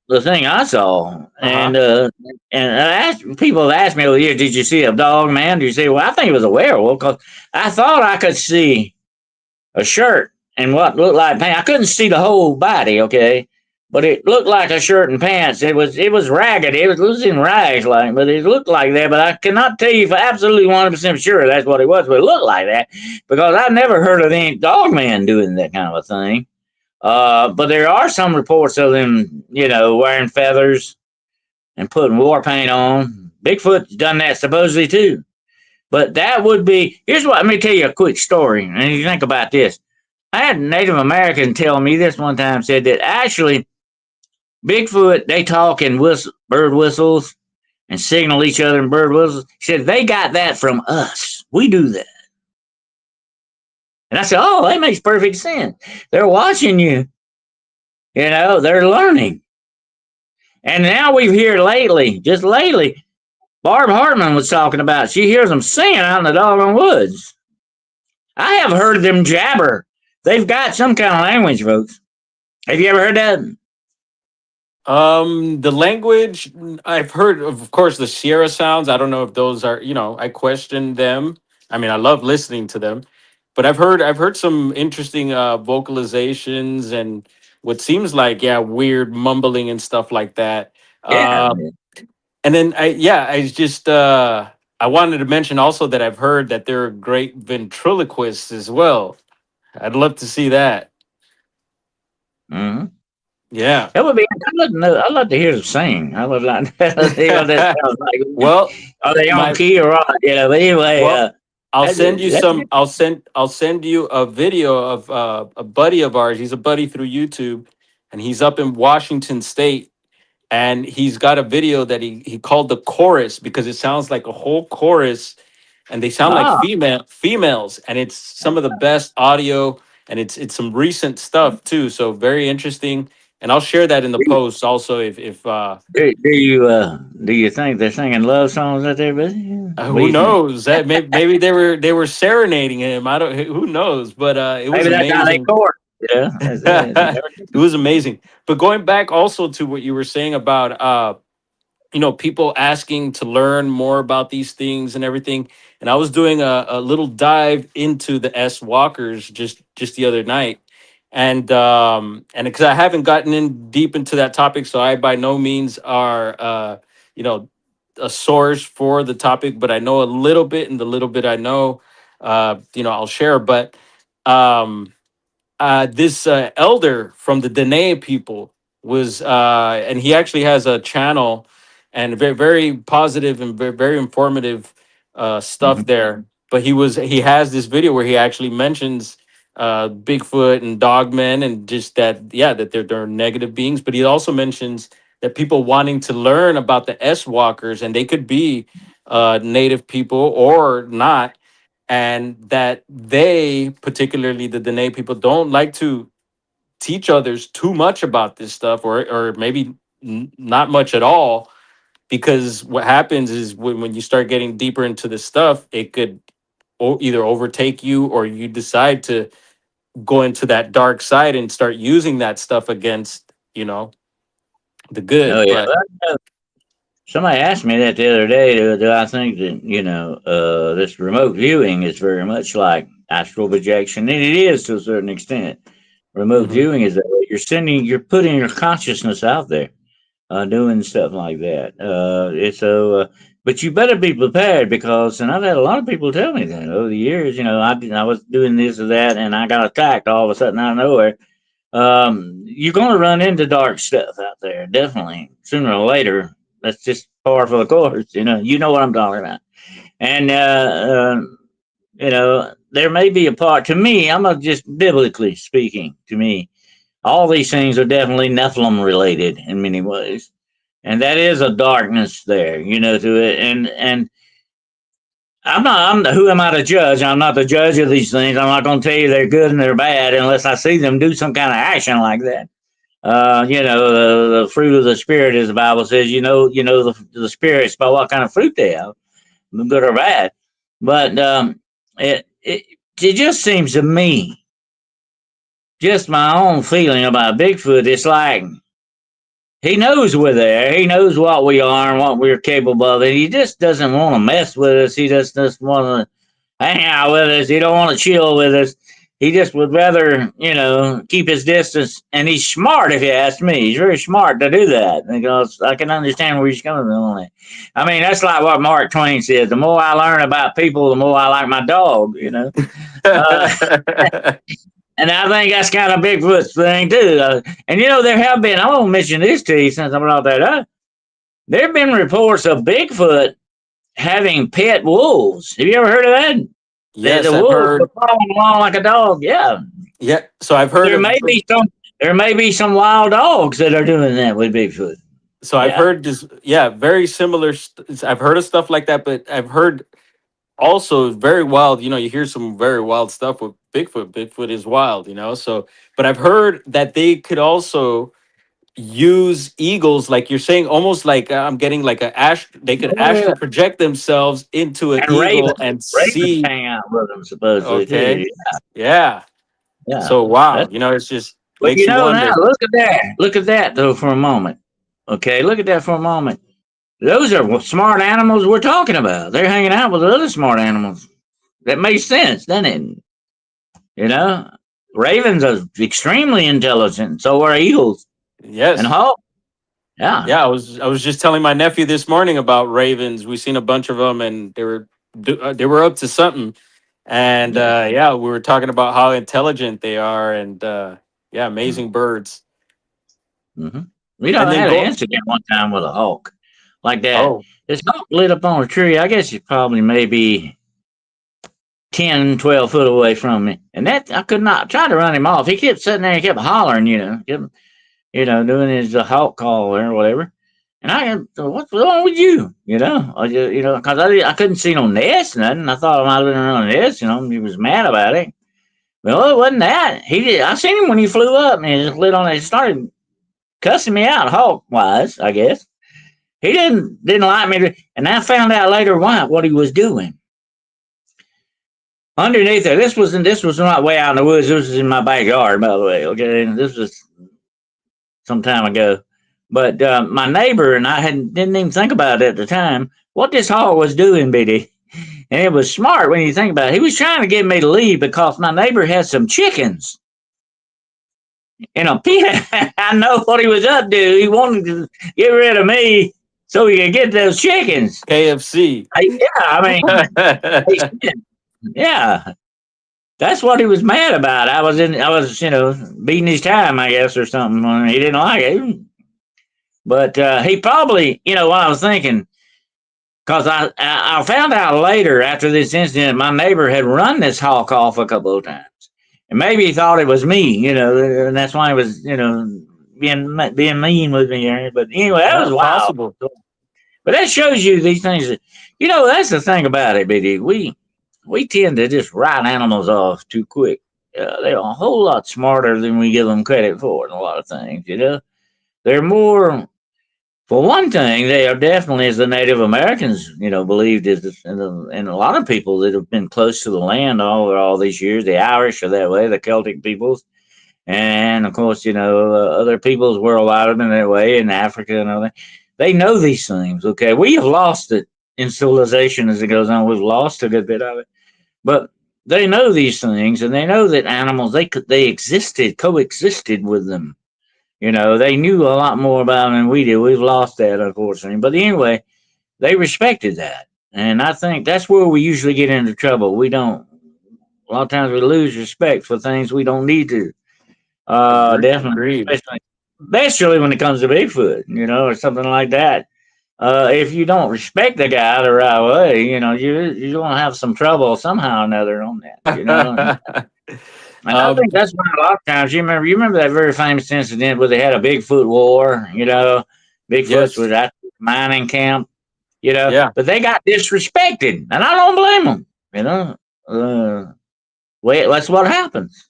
the thing I saw, and people have asked me over the years, did you see a dog man? Did you see? Well, I think it was a werewolf because I thought I could see a shirt and what looked like pants. I couldn't see the whole body, okay, but it looked like a shirt and pants. It was ragged. It was in rags, but it looked like that. But I cannot tell you for absolutely 100% sure that's what it was. But it looked like that because I've never heard of any dog man doing that kind of a thing. But there are some reports of them, wearing feathers and putting war paint on. Bigfoot's done that supposedly too. But that would be, let me tell you a quick story. And you think about this. I had a Native American tell me this one time, said that actually Bigfoot, they talk in bird whistles and signal each other in bird whistles. He said they got that from us. We do that. And I said, oh, that makes perfect sense. They're watching you. They're learning. And now we've heard just lately, Barb Hartman was talking about, she hears them singing out in the doggone woods. I have heard them jabber. They've got some kind of language, folks. Have you ever heard that? The language I've heard, of course, the Sierra sounds. I don't know if those are, I question them. I mean, I love listening to them, but I've heard some interesting vocalizations and what seems like, yeah, weird mumbling and stuff like that. Yeah, Uh, and then I just I wanted to mention also that I've heard that they're great ventriloquists as well. I'd love to see that. hmm Yeah. that would be. I'd love to know. I'd love to hear them sing. I would like to see what that sounds like. Well, Are they on my key or what? But anyway, well, I'll send you that's some. I'll send you a video of a buddy of ours. He's a buddy through YouTube, and he's up in Washington State. And he's got a video that he called the chorus because it sounds like a whole chorus, and they sound like ah, females, and it's some of the best audio, and it's some recent stuff too. So very interesting. And I'll share that in the post also if do you think they're singing love songs out there, buddy? What do who you think? knows that maybe they were serenading him. I don't, who knows, but it was Maybe that's how they amazing. court. It was amazing. But going back also to what you were saying about people asking to learn more about these things and everything. And I was doing a little dive into the S walkers just the other night. And because I haven't gotten in deep into that topic, so I by no means are you know a source for the topic, but I know a little bit, and the little bit I know, I'll share. But um this elder from the Dene people was, and he actually has a channel and very, very positive and very, very informative stuff Mhm. there. But he has this video where he actually mentions Bigfoot and dogmen and just that, yeah, that they're negative beings. But he also mentions that people wanting to learn about the S walkers, and they could be native people or not, and that they, particularly the Dene people, don't like to teach others too much about this stuff, or maybe not much at all, because what happens is when you start getting deeper into this stuff, it could either overtake you, or you decide to go into that dark side and start using that stuff against the Oh good. yeah. But Somebody asked me that the other day. Do I think that this remote viewing is very much like astral projection, and it is to a certain extent. Remote mhm. viewing is that way. You're putting your consciousness out there, doing stuff like that. But you better be prepared because, and I've had a lot of people tell me that over the years. I was doing this or that, and I got attacked all of a sudden out of nowhere. You're going to run into dark stuff out there, definitely, sooner or later. That's just par for the course. You know what I'm talking about. And there may be a part. To me, just biblically speaking. To me, all these things are definitely Nephilim related in many ways, and that is a darkness there. To it, and who am I to judge? I'm not the judge of these things. I'm not going to tell you they're good and they're bad unless I see them do some kind of action like that. The fruit of the spirit, as the Bible says. The spirits by what kind of fruit they have, good or bad. But it just seems to me, just my own feeling about Bigfoot. It's like he knows we're there. He knows what we are and what we're capable of. And he just doesn't want to mess with us. He just doesn't want to hang out with us. He don't want to chill with us. He just would rather, keep his distance. And he's smart, if you ask me. He's very smart to do that because I can understand where he's coming from on that. I mean, that's like what Mark Twain said. The more I learn about people, the more I like my dog. Uh, and I think that's kind of Bigfoot's thing too. And there have been. I won't mention this to you since I brought that up. There have been reports of Bigfoot having pet wolves. Have you ever heard of that? The Yes, I've wolves are heard. following along like a dog. Yeah, Yeah, so I've heard there of. may be some. There may be some wild dogs that are doing that with Bigfoot. So I've Yeah. heard this. Yeah, very similar. I've heard of stuff like that, but I've heard also very wild. You hear some very wild stuff with Bigfoot. Bigfoot is wild. So, but I've heard that they could also use eagles, like you're saying, almost like I'm getting like a ash. They could Oh, yeah. astral project themselves into an And eagle ravens. and Ravens see. hang out with them supposedly Okay, too. yeah. Yeah. So wow, That's it's just well. makes you Now wonder. look at that. Look at that though for a moment. Okay, look at that for a moment. Those are smart animals we're talking about. They're hanging out with other smart animals. That makes sense, doesn't it? You know, ravens are extremely intelligent. So are eagles and Yes. hawks. Yeah. Yeah, I was just telling my nephew this morning about ravens. We seen a bunch of them, and they were up to something. And Yeah. yeah, we were talking about how intelligent they are, and yeah, Mm-hmm. amazing birds. You know, And I then had an go. incident one time with a hawk like that. Oh, This hawk lit up on a tree. I guess it's probably maybe 10, 12 foot away from me. And that I could not try to run him off. He kept sitting there, he kept hollering, doing his hawk call or whatever. And what's wrong with you? Because I couldn't see no nest, nothing. I thought I might have been around a nest. He was mad about it. Well, it wasn't that. He did. I seen him when he flew up, and he just lit on it. He started cussing me out, hawk wise, I guess. He didn't like me, and I found out later why what he was doing. Underneath there, this was not way out in the woods. This was in my backyard, by the way. Okay, and this was some time ago. But my neighbor and I didn't even think about it at the time. What this hawk was doing, BD, and it was smart when you think about it. He was trying to get me to leave because my neighbor had some chickens. I know what he was up to. He wanted to get rid of me so he could get those chickens. KFC. Yeah, I mean, yeah, that's what he was mad about. I was beating his time, I guess, or something. He didn't like it, but he probably, what I was thinking, because I found out later after this incident, my neighbor had run this hawk off a couple of times, and maybe he thought it was me, and that's why he was, being mean with me. But anyway, that Yeah, was wild. possible. But that shows you these things. That's the thing about it, BD. We tend to just write animals off too quick. They're a whole lot smarter than we give them credit for in a lot of things. They're more. For one thing, they are definitely, as the Native Americans, believed it, and a lot of people that have been close to the land all these years. The Irish are that way, the Celtic peoples, and of course, other peoples worldwide have been that way in Africa and other. They know these things. Okay, we have lost it in civilization as it goes on. We've lost a good bit of it, but they know these things, and they know that animals they existed, coexisted with them. They knew a lot more about them than we did. We've lost that, unfortunately. But anyway, they respected that. And I think that's where we usually get into trouble. We don't, a lot of times we lose respect for things we don't need to. Definitely, Agreed. especially when it comes to Bigfoot, or something like that. If you don't respect the guy the right way, you're gonna have some trouble somehow or another on that. And I think that's why a lot of times you remember that very famous incident where they had a Bigfoot war. Bigfoots Yes. was at the mining camp. Yeah. But they got disrespected, and I don't blame them. Uh, well, that's what happens.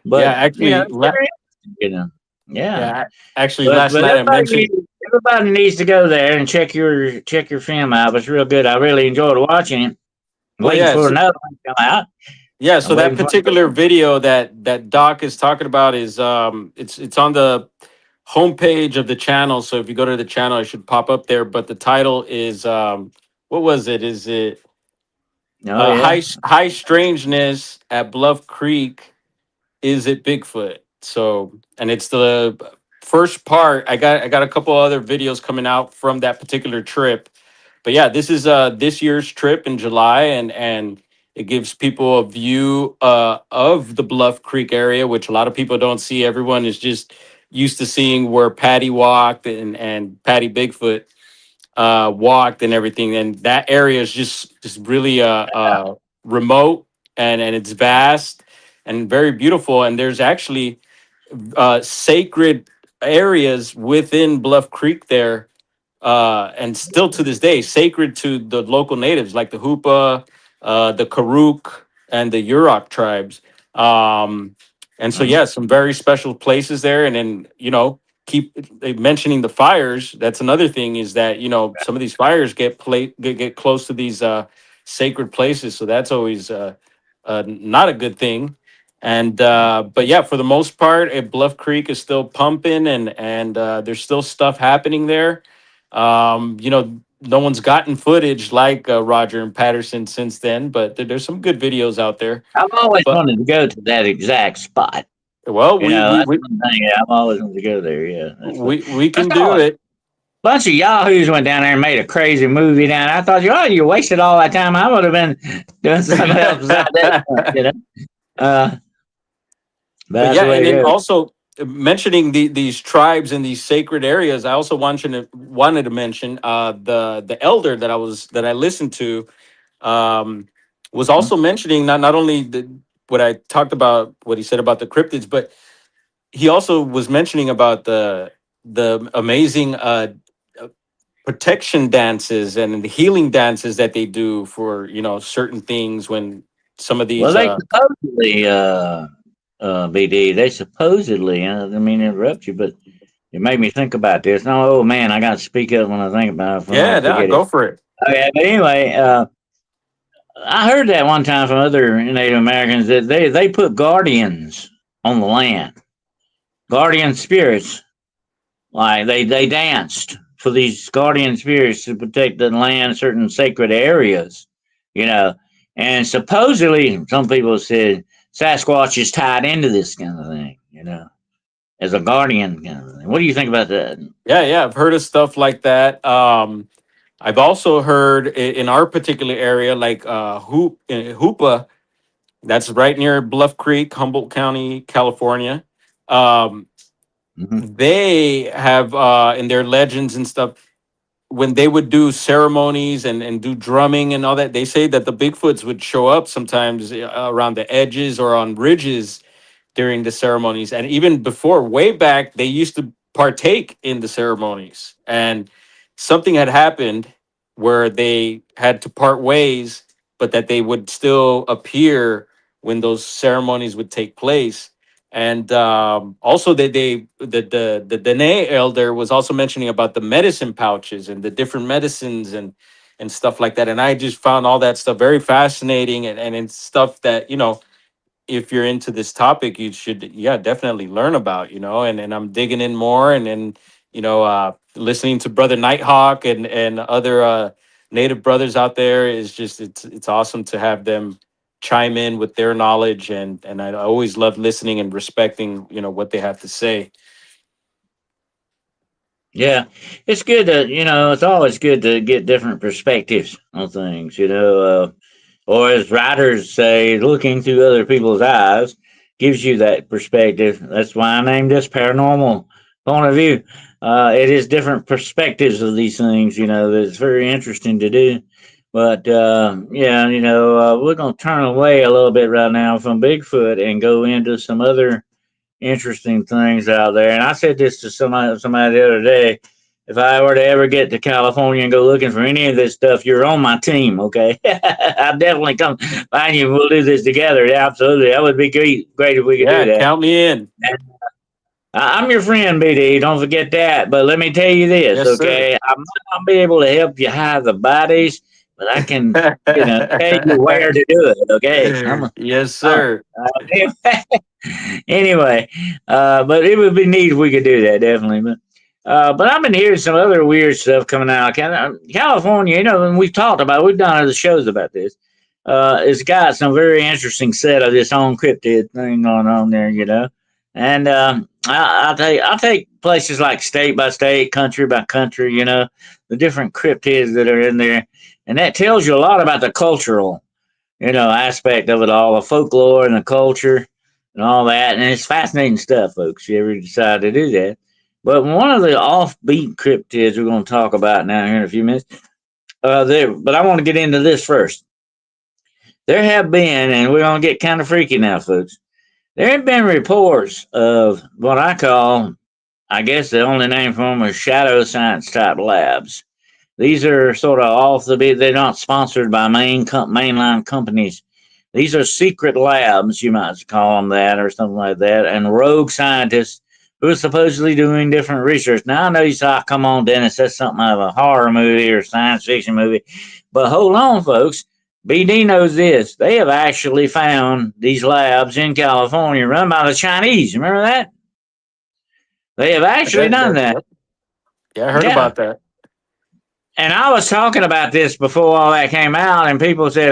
Yeah. But Actually, it's very interesting, yeah. yeah. Actually, But last but night I everybody mentioned. needs, everybody needs to go there and check your film out. It's real good. I really enjoyed watching it. Well, Waiting yeah. for So, another one to come out. yeah. I'm So that waiting for particular video that Doc is talking about is it's on the homepage of the channel. So if you go to the channel, it should pop up there. But the title is what was it? Is it Oh yeah. high strangeness at Bluff Creek? Is it Bigfoot? So, and it's the first part. I got a couple other videos coming out from that particular trip. But yeah, this is this year's trip in July, and it gives people a view of the Bluff Creek area, which a lot of people don't see. Everyone is just used to seeing where Patty walked and Patty Bigfoot walked and everything, and that area is just really remote, and it's vast and very beautiful. And there's actually sacred areas within Bluff Creek there, and still to this day sacred to the local natives like the Hoopa, the Karuk, and the Yurok tribes. Um, and so, Mhm. yeah, some very special places there. And then, keep mentioning the fires. That's another thing, is that, some of these fires get close to these sacred places. So that's always not a good thing. And but yeah, for the most part, Bluff Creek is still pumping, and there's still stuff happening there. No one's gotten footage like Roger and Patterson since then, but there's some good videos out there. I've always But wanted to go to that exact spot. well, You know, that's one thing. Yeah, I've always wanted to go there. Yeah, we I can saw do a it. bunch of yahoos went down there and made a crazy movie down. I thought, you wasted all that time. I would have been doing something else besides that. Uh, but But that's yeah, the way and it then goes. also mentioning these tribes and these sacred areas, I also wanted to mention the elder that I listened to um, was also mentioning not only what I talked about, what he said about the cryptids, but he also was mentioning about the amazing uh, protection dances and the healing dances that they do for certain things when some of Well, these they supposedly, BD, they supposedly, I didn't mean to interrupt you, but it made me think about this. No, oh man, I got to speak up when I think about it, if I yeah, don't yeah, forget it. go for it. Okay, but anyway, I heard that one time from other Native Americans that they put guardians on the land, guardian spirits. Like they danced for these guardian spirits to protect the land, certain sacred areas, you know. And supposedly, some people said Sasquatch is tied into this kind of thing, as a guardian kind of thing. What do you think about that? Yeah, yeah, I've heard of stuff like that. I've also heard in our particular area, like Hoopa, that's right near Bluff Creek, Humboldt County, California. Um, Hmm. they have in their legends and stuff, when they would do ceremonies and do drumming and all that, they say that the Bigfoots would show up sometimes around the edges or on ridges during the ceremonies. And even before, way back, they used to partake in the ceremonies. And something had happened where they had to part ways, but that they would still appear when those ceremonies would take place. And also, that the Dene elder was also mentioning about the medicine pouches and the different medicines and stuff like that. And I just found all that stuff very fascinating, and it's stuff that if you're into this topic, you should, yeah, definitely learn about, and I'm digging in more, and then, listening to Brother Nighthawk and other native brothers out there is just, it's awesome to have them chime in with their knowledge. And I always love listening and respecting, what they have to say. Yeah, it's good to, it's always good to get different perspectives on things, or as writers say, looking through other people's eyes gives you that perspective. That's why I named this Paranormal Point of View. It is different perspectives of these things, that's very interesting to do. But yeah, we're going to turn away a little bit right now from Bigfoot and go into some other interesting things out there. And I said this to somebody the other day. If I were to ever get to California and go looking for any of this stuff, you're on my team, okay? I'll definitely come find you and we'll do this together. Yeah, absolutely. That would be great if we could do Yeah, that. count me in. And I'm your friend, BD. Don't forget that. But let me tell you this, Yes, sir. okay? I might not be able to help you hide the bodies, but I can, tell you where to do it, okay? Yes, Uh, sir. anyway, but it would be neat if we could do that, definitely. But I've been hearing some other weird stuff coming out of California. And we've talked about, we've done other shows about this. It's got some very interesting set of this own cryptid thing going on there, And I'll take places like state by state, country by country, the different cryptids that are in there, and that tells you a lot about the cultural aspect of it all, the folklore and the culture and all that. And it's fascinating stuff, folks, if you ever decide to do that. But one of the offbeat cryptids we're going to talk about now here in a few minutes, but I want to get into this first. There have been, and we're going to get kind of freaky now, folks. There have been reports of what I call, I guess the only name for them is shadow science type labs. These are sort of off the beat. They're not sponsored by mainline companies. These are secret labs, you might call them that, or something like that, and rogue scientists who are supposedly doing different research. Now I know you say, oh, "Come on, Dennis, that's something out of a horror movie or science fiction movie," but hold on, folks. BD knows this. They have actually found these labs in California run by the Chinese. Remember that? They have actually done that. Yep. Yeah, I heard Yeah. about that. And I was talking about this before all that came out, and people said,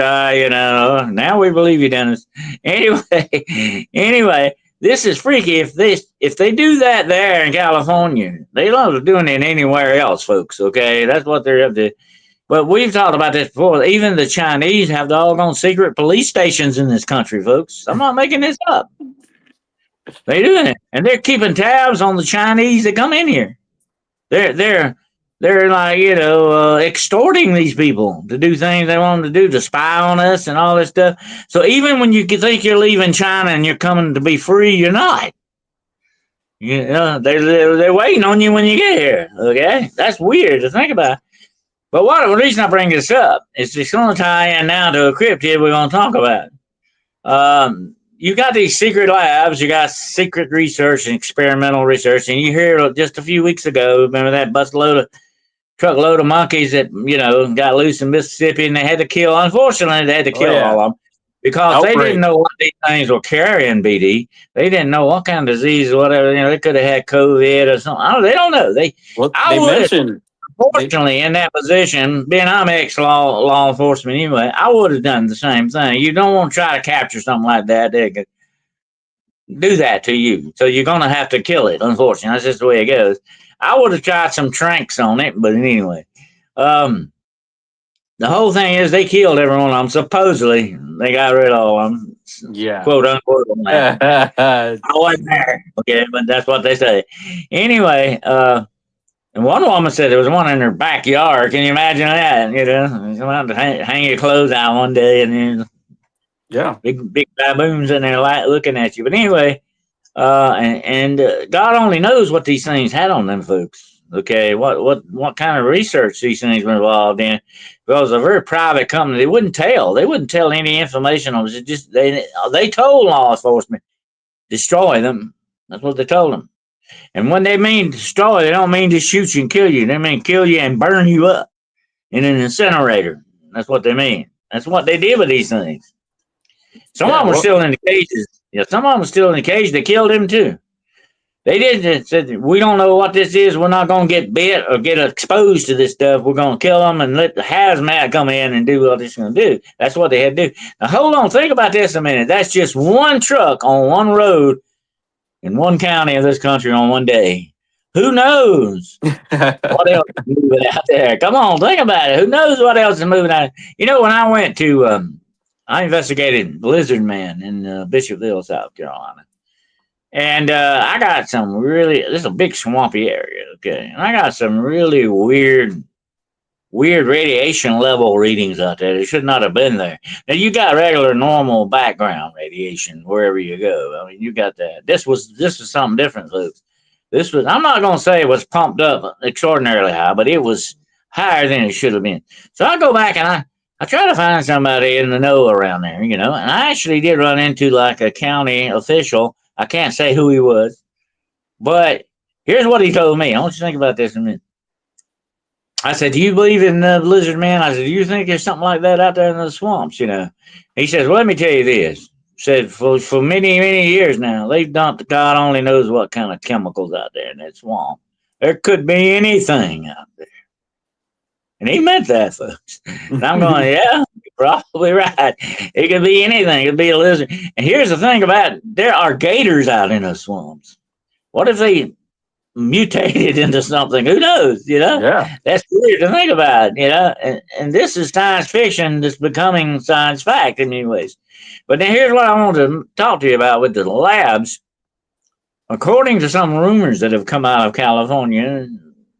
now we believe you, Dennis. Anyway, this is freaky. If they do that there in California, they love doing it anywhere else, folks. Okay, that's what they're up to. But we've talked about this before. Even the Chinese have doggone secret police stations in this country, folks. I'm not making this up. They do it, and they're keeping tabs on the Chinese that come in here. They're like, extorting these people to do things they want them to do, to spy on us and all this stuff. So even when you think you're leaving China and you're coming to be free, you're not. They're waiting on you when you get here. Okay, that's weird to think about. But the reason I bring this up is it's going to tie in now to a cryptid we're going to talk about. You got these secret labs, you got secret research and experimental research, and you hear just a few weeks ago, remember that truckload of monkeys that, got loose in Mississippi, and they had to kill, unfortunately, they had to kill all of them because they didn't know what these things were carrying, BD. They didn't know what kind of disease or whatever, they could have had COVID or something. They don't know. Unfortunately, in that position, being I'm ex-law enforcement anyway, I would have done the same thing. You don't want to try to capture something like that. They could do that to you. So you're going to have to kill it, unfortunately. That's just the way it goes. I would have tried some tranks on it, but anyway. The whole thing is they killed every one of them. Supposedly, they got rid of all of them. Yeah. Quote, unquote. I wasn't there. Okay, but that's what they say. Anyway, and one woman said there was one in her backyard. Can you imagine that? Come out to hang your clothes out one day, and then big baboons in there looking at you. But anyway, God only knows what these things had on them folks. Okay, what kind of research these things were involved in? Because a very private company, they wouldn't tell any information on it. Just they told law enforcement destroy them. That's what they told them. And when they mean destroy, they don't mean just shoot you and kill you. They mean kill you and burn you up in an incinerator. That's what they mean. That's what they did with these things. Some of them were still in the cages. Yeah, some of them were still in the cage. They killed them too. They did said, we don't know what this is. We're not going to get bit or get exposed to this stuff. We're going to kill them and let the hazmat come in and do what it's going to do. That's what they had to do. Now, hold on. Think about this a minute. That's just one truck on one road in one county of this country on one day. Who knows what else is moving out there? Come on, think about it. Who knows what else is moving out? When I went to, I investigated Lizard Man in Bishopville, South Carolina. And I got some this is a big swampy area, okay? And I got some really weird radiation level readings out there. They should not have been there. Now, you got regular, normal background radiation wherever you go. I mean, you got that. This was something different, folks. I'm not going to say it was pumped up extraordinarily high, but it was higher than it should have been. So I go back and I try to find somebody in the know around there, and I actually did run into like a county official. I can't say who he was, but here's what he told me. I want you to think about this in a minute. I said, do you believe in the Lizard Man? I said, do you think there's something like that out there in the swamps, He says, well, let me tell you this. Said, for many, many years now, they've dumped God only knows what kind of chemicals out there in that swamp. There could be anything out there. And he meant that, folks. And I'm going, yeah, you're probably right. It could be anything. It could be a lizard. And here's the thing about it. There are gators out in those swamps. What if they mutated into something? Who knows, Yeah. That's weird to think about, And this is science fiction that's becoming science fact in many ways. But then here's what I want to talk to you about with the labs. According to some rumors that have come out of California,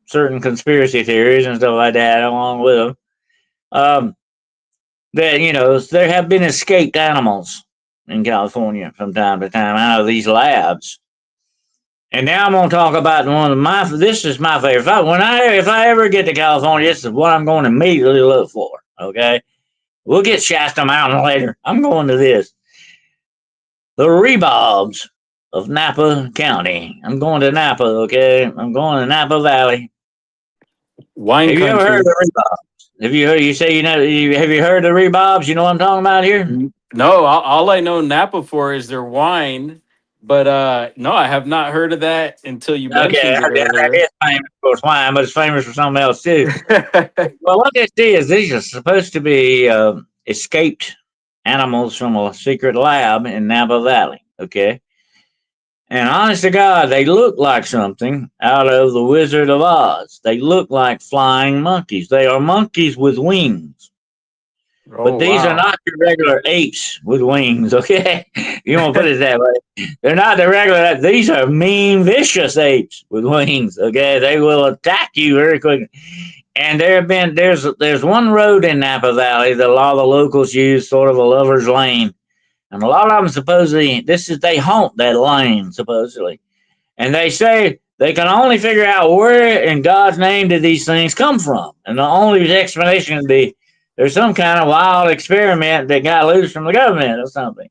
certain conspiracy theories and stuff like that along with them, that, there have been escaped animals in California from time to time out of these labs. And now I'm going to talk about this is my favorite. If I ever get to California, this is what I'm going to immediately look for, okay? We'll get Shasta Mountain later. I'm going to this. The REBOBS of Napa County. I'm going to Napa, okay? I'm going to Napa Valley. Wine Have country. you ever heard of the REBOBS? Have you heard? You say you know? Have you heard of the Rebobs? You know what I'm talking about here? No, all I know Napa for is their wine, but no, I have not heard of that until you Okay, mentioned it that earlier. is famous for its wine, but it's famous for something else too. Well, what this is, these are supposed to be escaped animals from a secret lab in Napa Valley. Okay, and honest to God, they look like something out of the Wizard of Oz. They look like flying monkeys. They are monkeys with wings. Oh But these are wow. not your regular apes with wings, okay? You want to put it that way. They're not the regular. These are mean, vicious apes with wings, okay? They will attack you very quickly. And there's one road in Napa Valley that a lot of the locals use, sort of a lover's lane, and a lot of them supposedly they haunt that lane supposedly, and they say they can only figure out where in God's name did these things come from, and the only explanation would be there's some kind of wild experiment that got loose from the government or something.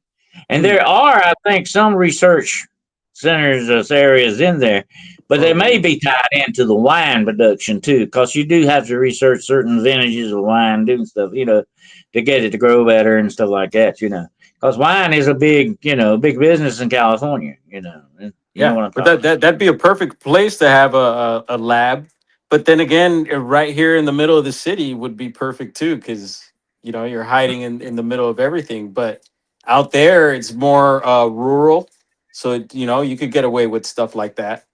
And Hmm. there are, I think, some research centers, areas in there, but they may Okay. be tied into the wine production too, because you do have to research certain vintages of wine, doing stuff, to get it to grow better and stuff like that. Because wine is a big business in California. You know Yeah, what I'm but talking that'd be a perfect place to have a lab. But then again, right here in the middle of the city would be perfect too, because you're hiding in the middle of everything. But out there, it's more rural, so you could get away with stuff like that.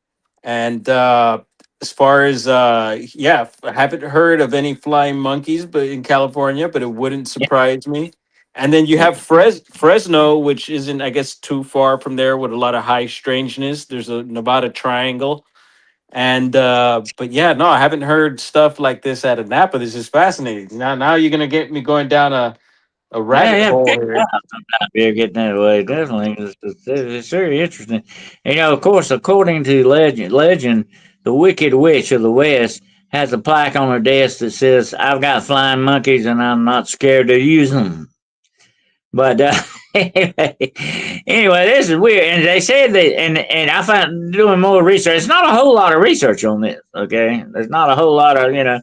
And as far as yeah, I haven't heard of any flying monkeys, but in California, but it wouldn't surprise me. And then you have Fresno, which isn't, I guess, too far from there with a lot of high strangeness. There's a Nevada Triangle. And but yeah, no, I haven't heard stuff like this out of Napa. This is fascinating. Now you're gonna get me going down a Yeah, rabbit yeah, hole check it here. out sometime. You're getting that way, definitely. It's very interesting. And, of course, according to legend, the Wicked Witch of the West has a plaque on her desk that says, "I've got flying monkeys and I'm not scared to use them." But anyway, this is weird. And they said that, and I found doing more research. It's not a whole lot of research on this. Okay, there's not a whole lot of.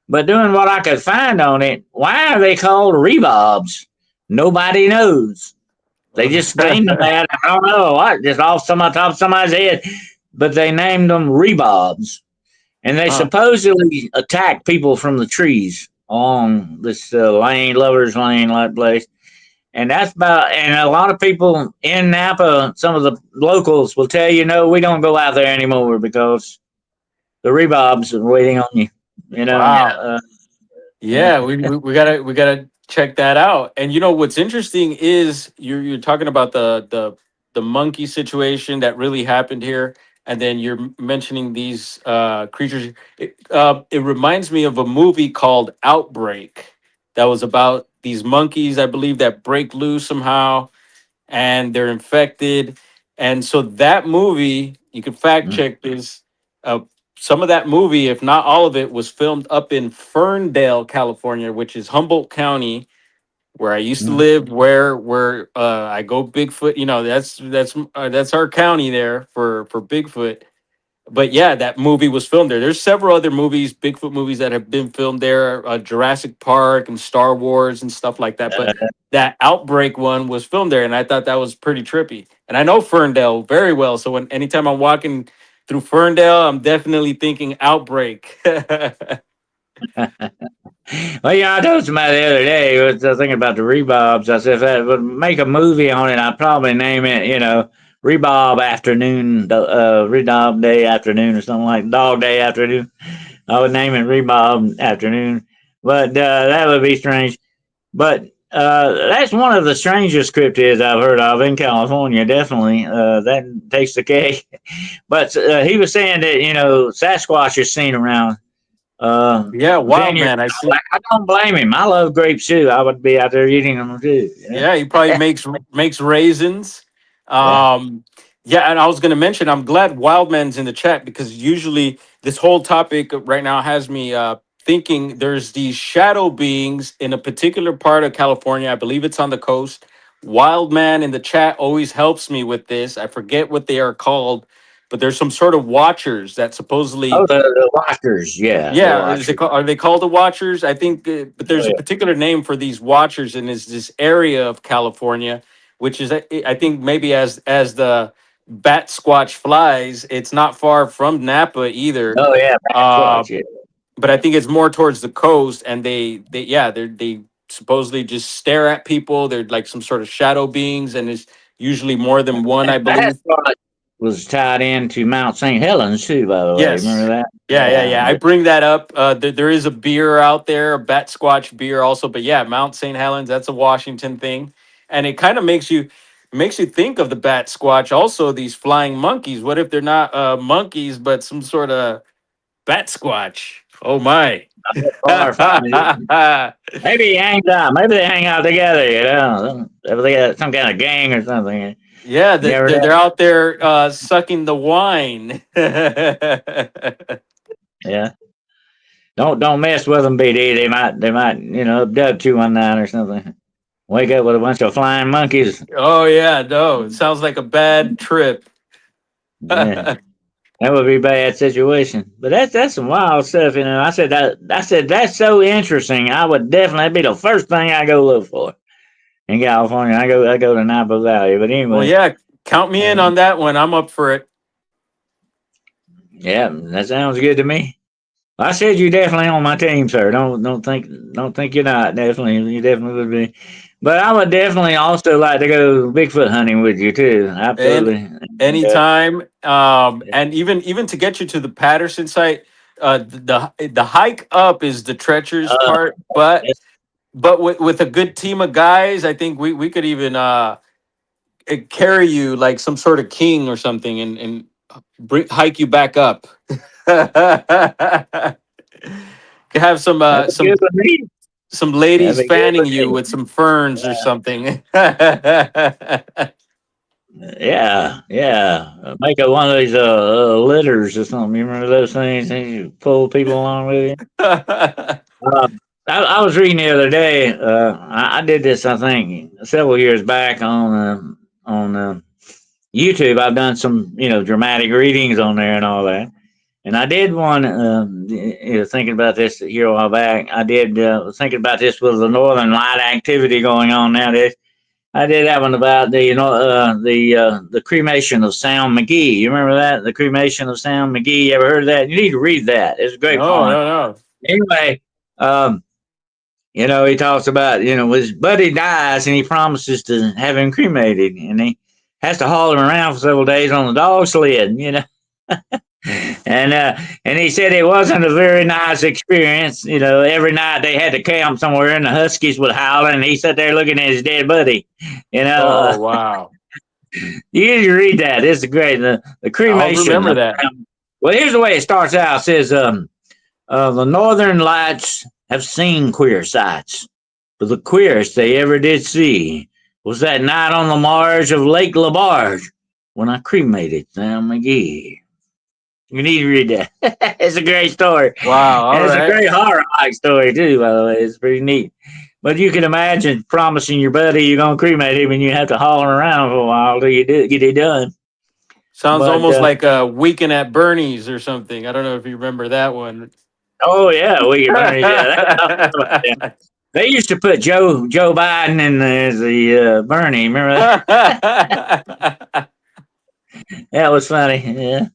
But doing what I could find on it, why are they called rebobs? Nobody knows. They just named them that. I don't know what, just off top of somebody's head. But they named them rebobs, and they Huh. supposedly attack people from the trees along this lane, lovers lane, like place. And that's about. And a lot of people in Napa, some of the locals will tell you, no, we don't go out there anymore because the rebobs are waiting on you. You know. Wow. Yeah. Yeah, we gotta check that out. And what's interesting is you're talking about the monkey situation that really happened here, and then you're mentioning these creatures. It reminds me of a movie called Outbreak that was about these monkeys, I believe, that break loose somehow and they're infected. And so that movie, you can fact check this. Uh, some of that movie, if not all of it, was filmed up in Ferndale, California, which is Humboldt County, where I used to Mhm. live. Where I go Bigfoot. That's our county there for Bigfoot. But yeah, that movie was filmed there. There's several other movies, Bigfoot movies, that have been filmed there, Jurassic Park and Star Wars and stuff like that. But that Outbreak one was filmed there, and I thought that was pretty trippy. And I know Ferndale very well, so anytime I'm walking through Ferndale, I'm definitely thinking Outbreak. Well, I told somebody the other day, I was thinking about the Rebobs. I said, if I would make a movie on it, I'd probably name it, Rebob Afternoon, Rebob Day Afternoon, or something like Dog Day Afternoon. I would name it Rebob Afternoon. But that would be strange. But that's one of the strangest cryptids I've heard of in California, definitely. That takes the cake. But he was saying that, Sasquatch is seen around Yeah, wild vineyard. man. I see. I don't blame him. I love grapes too. I would be out there eating them too. Yeah, he probably makes raisins. Yeah. Um, yeah, and I was gonna mention, I'm glad Wildman's in the chat because usually this whole topic right now has me thinking there's these shadow beings in a particular part of California. I believe it's on the coast. Wildman in the chat always helps me with this. I forget what they are called, but there's some sort of watchers that Oh, supposedly, the Watchers. Yeah, the yeah, is it Watchers. are they called the watchers? I think, but Oh there's a yeah. particular name for these watchers, and it's this area of California, which is I think maybe as the bat squatch flies, it's not far from Napa either. Oh yeah, Uh, Backswatch. Yeah. but I think it's more towards the coast, and they yeah they supposedly just stare at people. They're like some sort of shadow beings, and it's usually more than one, I believe. Backswatch was tied into Mount St. Helens too. By the way, remember Yes. that? Yeah. I Yeah. bring that up. There is a beer out there, a Bat Squatch beer also, but yeah, Mount St. Helens, that's a Washington thing, and it kind of makes you think of the Bat Squatch. Also, these flying monkeys. What if they're not monkeys, but some sort of Bat Squatch? Oh my! Far from it. Maybe he hangs out. Maybe they hang out together. You know, maybe they got some kind of gang or something. Yeah, You ever they're know? out there sucking the wine. Yeah. Don't mess with them, BD. They might abduct you one night or something. Wake up with a bunch of flying monkeys. Oh yeah, no, it sounds like a bad trip. Yeah. That would be a bad situation. But that's some wild stuff, you know. I said that's so interesting. I would definitely that'd be the first thing I go look for in California. I go to Napa Valley. But Well, anyway, yeah, count me in uh, on that one. I'm up for it. yeah, that sounds good to me. I said you definitely on my team, sir. Don't think you're not. Definitely, you definitely would be. But I would definitely also like to go Bigfoot hunting with you too. And Absolutely. Yeah. anytime, and even to get you to the Patterson site, the hike up is the treacherous Uh, part, but yes, with a good team of guys, I think we could even carry you like some sort of king or something, and hike you back up. Could have that'd be good with me. some That'd ladies be good fanning with you me. with some ferns or something. Yeah, yeah. Make a one of these litters or something. You remember those things? And you pull people along with you. I was reading the other day. I did this, I think, several years back on YouTube. I've done some, dramatic readings on there and all that. And I did one, thinking about this here a while back. I did thinking about this with the Northern Light activity going on nowadays. I did that one about the cremation of Sam McGee. You remember that? The cremation of Sam McGee. You ever heard of that? You need to read that. It's a great No, poem. no, no. Anyway, um, he talks about, his buddy dies and he promises to have him cremated, and he has to haul him around for several days on the dog sled. And he said it wasn't a very nice experience. Every night they had to camp somewhere, and the huskies would howl, and he sat there looking at his dead buddy. You know, Oh, uh, wow. you need to read that. It's great. The I'll cremation. remember that. Well, here's the way it starts out. It says, the Northern Lights have seen queer sights, but the queerest they ever did see was that night on the marge of Lake Labarge when I cremated Sam McGee. You need to read that. It's a great story. Wow. And All it's a right. great horror like story too, by the way. It's pretty neat. But you can imagine promising your buddy you're gonna cremate him and you have to haul him around for a while till you get it done. Sounds But almost like a Weekend at Bernie's or something. I don't know if you remember that one. oh yeah, we can burn it. Yeah, that. They used to put Joe Biden in as the Bernie. Remember that? That was funny. Yeah,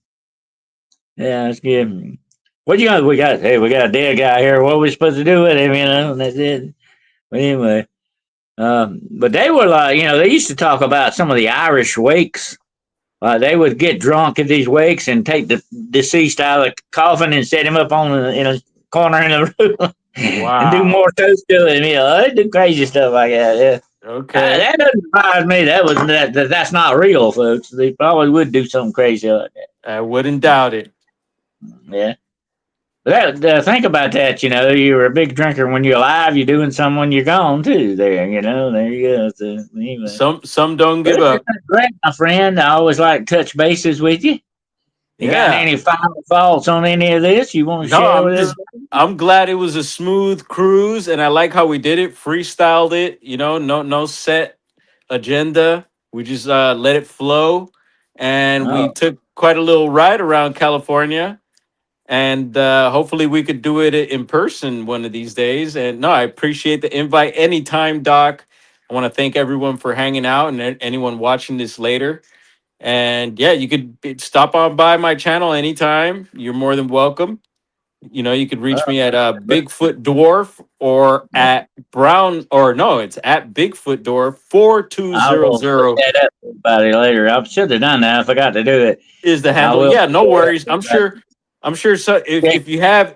yeah, that's good. What you got? We got a dead guy here. What are we supposed to do with him? And that's it. But anyway. But they were like, they used to talk about some of the Irish wakes. They would get drunk at these wakes and take the deceased out of the coffin and set him up in a corner in the room and do Wow. more toast to him. They do crazy stuff like that. Yeah, Okay. that doesn't surprise me. That's not real, folks. They probably would do something crazy like that. I wouldn't doubt it. Yeah. Think about that. You were a big drinker when you're alive. You're doing some when you're gone too. There you go. So, anyway, Some don't but give it's been up. great, my friend. I always like to touch bases with you. You got Yeah. any final thoughts on any of this you want to No, share with everybody? I'm glad it was a smooth cruise, and I like how we did it, freestyled it, no set agenda. We just let it flow, and we Oh, took quite a little ride around California. And hopefully we could do it in person one of these days. And no, I appreciate the invite anytime, Doc. I want to thank everyone for hanging out and anyone watching this later. And yeah, you could stop on by my channel anytime. You're more than welcome. You know, you could reach me at Bigfoot Dwarf or at Brown, or no, it's at Bigfoot Dwarf I will put 4200 that up for everybody later. I should have done that. I forgot to do it. is the I handle. will Yeah, put no that up worries. for I'm everybody. sure. I'm sure. So Okay.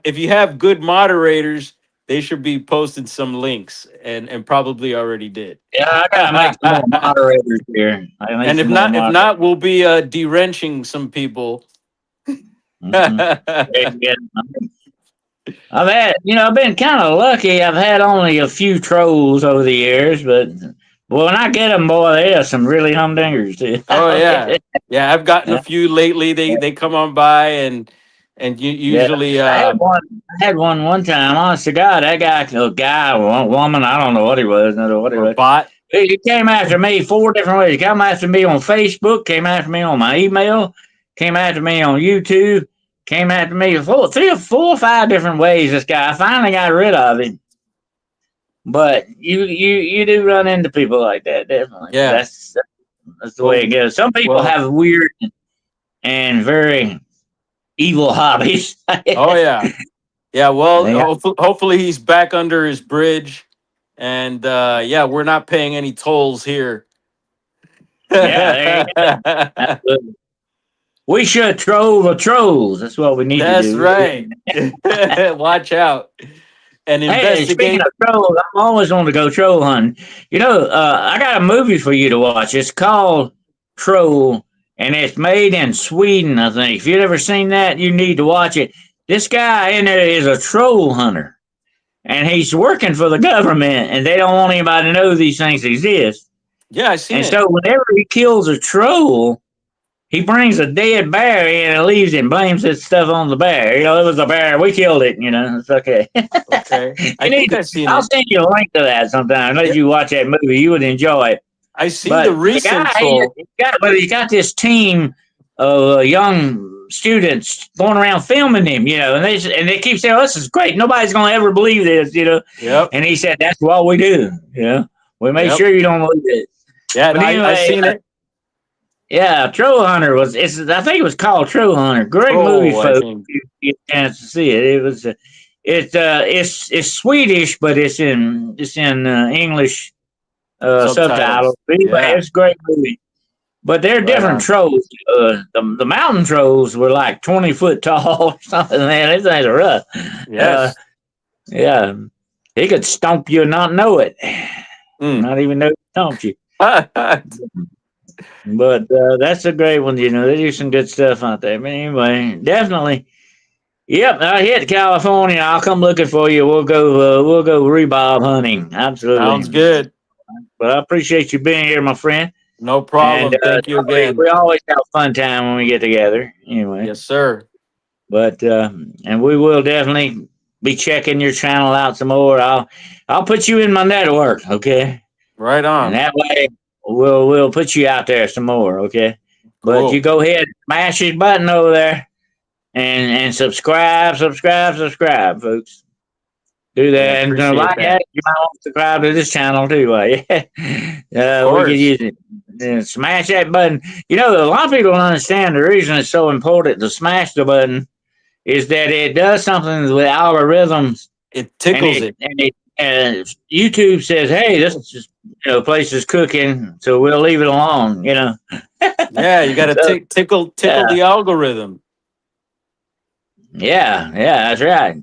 if you have good moderators, they should be posting some links, and probably already did. Yeah, I gotta make some more moderators here. I gotta make And some more if moderators. not, we'll be de-wrenching some people. Mm-hmm. Yeah, I've had, I've been kind of lucky. I've had only a few trolls over the years, but when I get them, boy, they are some really humdingers too. Oh yeah, yeah. I've gotten a Yeah, few lately. They come on by and you yeah. usually I had one. I had one time. Honest to God, that guy, woman, I don't know what he was. I don't know what he or was. bot. He came after me 4 different ways. He came after me on Facebook. Came after me on my email. Came after me on YouTube. Came after me 4 or 5 different ways. This guy. I finally got rid of him. But you do run into people like that, definitely. Yeah. That's the way it goes. Some people Well. have weird and very evil hobbies. Oh yeah. Yeah. Well, Yeah, hopefully he's back under his bridge, and yeah, we're not paying any tolls here. there you go. Absolutely. We should troll the trolls. That's what we need to That's do. right. Watch out and Hey, speaking investigate. of trolls, I'm always wanting to go troll hunting. I got a movie for you to watch. It's called Troll, and it's made in Sweden, I think. If you've ever seen that, you need to watch it. This guy in there is a troll hunter, and he's working for the government, and they don't want anybody to know these things exist. Yeah, I seen And it. so whenever he kills a troll, he brings a dead bear in and leaves it and blames his stuff on the bear. It was a bear. We killed it. It's okay. Okay, I You think need. I seen I'll it. send you a link to that sometime. Let Yeah, you watch that movie. You would enjoy it. I seen the But the recent guy, troll. he's got this team of young students going around filming him. And they keep saying, "Oh, this is great. Nobody's going to ever believe this." Yep, And he said, "That's what we do. We make yep. sure you don't believe it." Yeah, and But I anyway, seen it. yeah, Troll Hunter I think it was called Troll Hunter. Great movie, Troll, I folks. think. If you get a chance to see it. It's Swedish, but it's in English subtitles. Subtitles. But anyway, Yeah, it's a great movie. But they're right different on. trolls. The mountain trolls were like 20 foot tall or something. Man, these things are rough. Yes. Yeah, he could stomp you and not know it, Mm. not even know he stomped you. But that's a great one. They do some good stuff out there. But anyway, definitely. Yep, I hit California. I'll come looking for you. We'll go rebob hunting. Sounds Absolutely. good. But I appreciate you being here, my friend. No And problem. Thank you again. we always have a fun time when we get together. Anyway, Yes, sir. but and we will definitely be checking your channel out some more. I'll put you in my network, okay? Right And on. that way we'll put you out there some more, okay? But you Cool. go ahead, smash this button over there, and subscribe, folks. Do Yeah, that, and appreciate like that. that, you might want to subscribe to this channel too. Of We could course. use it. Smash that button. A lot of people don't understand the reason it's so important to smash the button is that it does something with algorithms, It and tickles it. YouTube says, "Hey, this is, place is cooking, so we'll leave it alone." Yeah, you got to So, tickle yeah, the algorithm. yeah, that's right.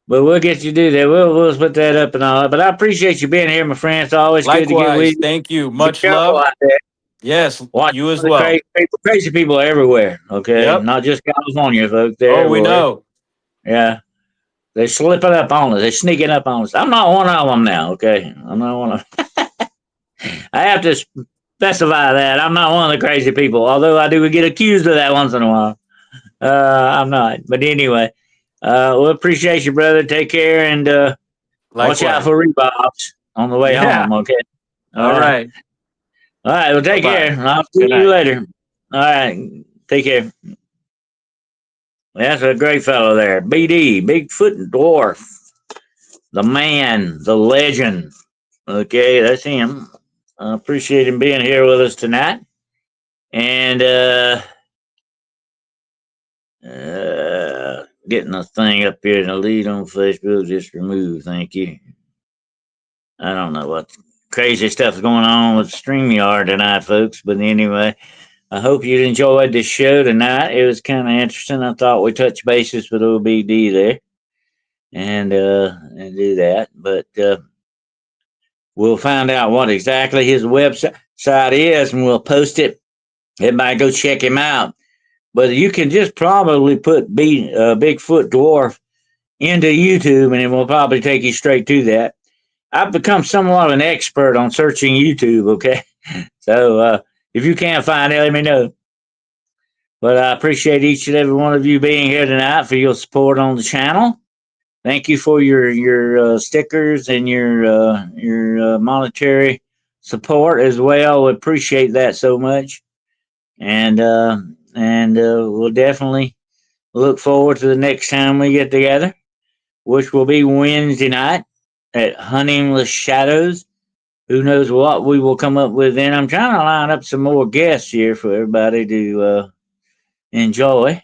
But we'll get you to do that. We'll put that up and all that. But I appreciate you being here, my friend. It's always good to get with Likewise. you. Thank you. Be Much careful love. out there. Yes, Watch you as the well. crazy people. Crazy people are everywhere. Okay, Yep. not just California, folks. They're Oh, we everywhere. know. Yeah, they're slipping up on us. They're sneaking up on us. I'm not one of them now. Okay, I'm not one of. I have to specify that I'm not one of the crazy people. Although I do get accused of that once in a while. I'm not. But anyway, we appreciate you, brother. Take care and watch out Likewise. for REBOBS on the way Yeah. home. Okay. All right. All right. Well, take Bye-bye. care. I'll see Good you night. later. All right. Take care. That's a great fellow there. BD, Bigfoot Dwarf. The man, the legend. Okay, that's him. I appreciate him being here with us tonight. And getting a thing up here in the lead on Facebook just removed. Thank you. I don't know what crazy stuff's going on with StreamYard tonight, folks. But anyway, I hope you enjoyed the show tonight. It was kind of interesting. I thought we touched bases with OBD there and do that. But we'll find out what exactly his website is and we'll post it. Everybody go check him out. But you can just probably put Bigfoot Dwarf into YouTube and it will probably take you straight to that. I've become somewhat of an expert on searching YouTube, okay? So if you can't find it, let me know. But I appreciate each and every one of you being here tonight for your support on the channel. Thank you for your stickers and your monetary support as well. We appreciate that so much, and we'll definitely look forward to the next time we get together, which will be Wednesday night at Hunting the Shadows. Who knows what we will come up with then? I'm trying to line up some more guests here for everybody to enjoy.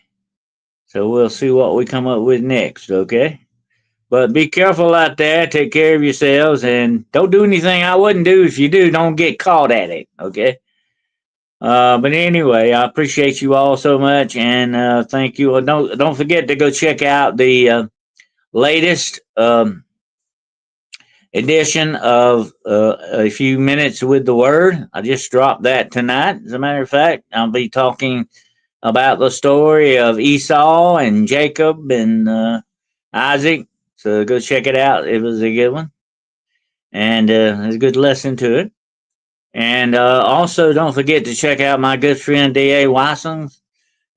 So we'll see what we come up with next, okay? But be careful out there. Take care of yourselves and don't do anything I wouldn't do. If you do, don't get caught at it, okay? But anyway, I appreciate you all so much and thank you. Don't forget to go check out the latest edition of A Few Minutes with the Word. I just dropped that tonight. As a matter of fact, I'll be talking about the story of Esau and Jacob and Isaac. So go check it out. It was a good one. And there's a good lesson to it. And also, don't forget to check out my good friend D.A. Wasson's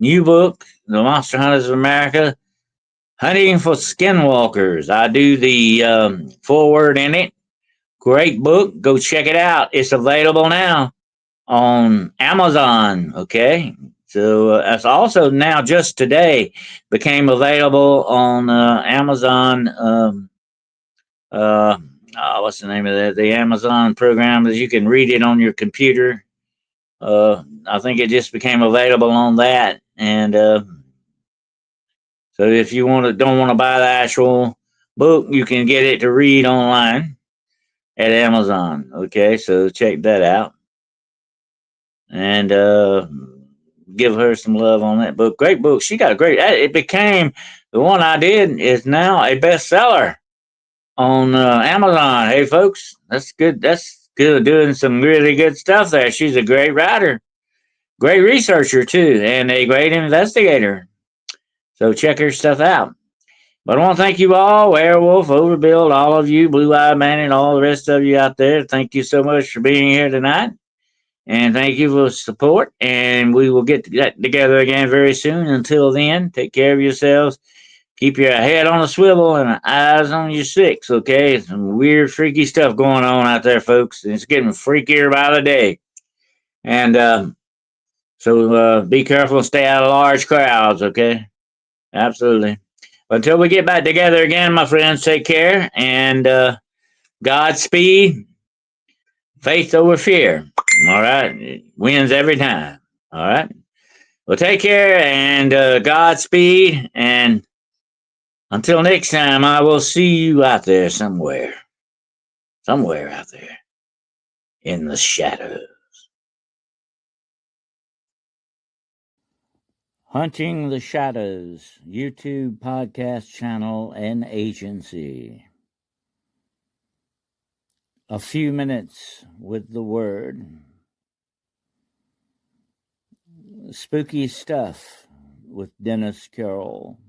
new book, The Monster Hunters of America, Hunting for Skinwalkers. I do the foreword in it. Great book. Go check it out. It's available now on Amazon. Okay. So that's also now just today became available on Amazon. What's the name of that? The Amazon program that you can read it on your computer. I think it just became available on that. And so if you don't want to buy the actual book, you can get it to read online at Amazon. Okay, so check that out. And give her some love on that book. Great book. She got a great. It became the one I did is now a bestseller on Amazon. Hey, folks, that's good. That's good. Doing some really good stuff there. She's a great writer, great researcher too, and a great investigator. So check her stuff out. But I want to thank you all, Werewolf, Overbuild, all of you, Blue Eye Man, and all the rest of you out there. Thank you so much for being here tonight. And thank you for the support. And we will get together again very soon. Until then, take care of yourselves. Keep your head on a swivel and eyes on your six, okay? Some weird, freaky stuff going on out there, folks. And it's getting freakier by the day. And so be careful and stay out of large crowds, okay? Absolutely. But until we get back together again, my friends, take care. And Godspeed. Faith over fear. All right. It wins every time. All right. Well, take care and Godspeed. And until next time, I will see you out there somewhere. Somewhere out there in the shadows. Hunting the Shadows, YouTube podcast channel and agency. A Few Minutes with the Word. Spooky Stuff with Dennis Carroll.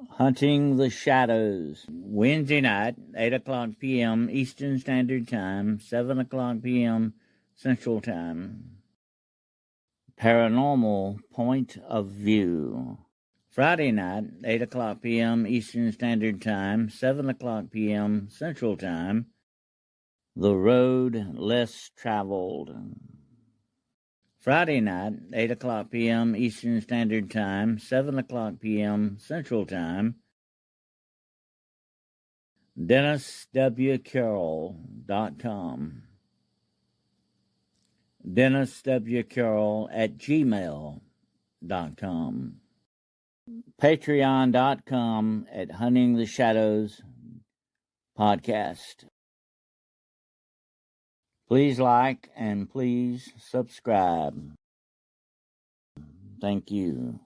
Hunting the Shadows, Wednesday night, 8 o'clock p.m. Eastern Standard Time, 7 o'clock p.m. Central Time. Paranormal Point of View. Friday night, 8 o'clock p.m. Eastern Standard Time, 7 o'clock p.m. Central Time. The Road Less Traveled. Friday night, 8 o'clock p.m. Eastern Standard Time, 7 o'clock p.m. Central Time. DennisWCarroll.com. DennisWCarroll@gmail.com. Patreon.com at Hunting the Shadows Podcast. Please like and please subscribe. Thank you.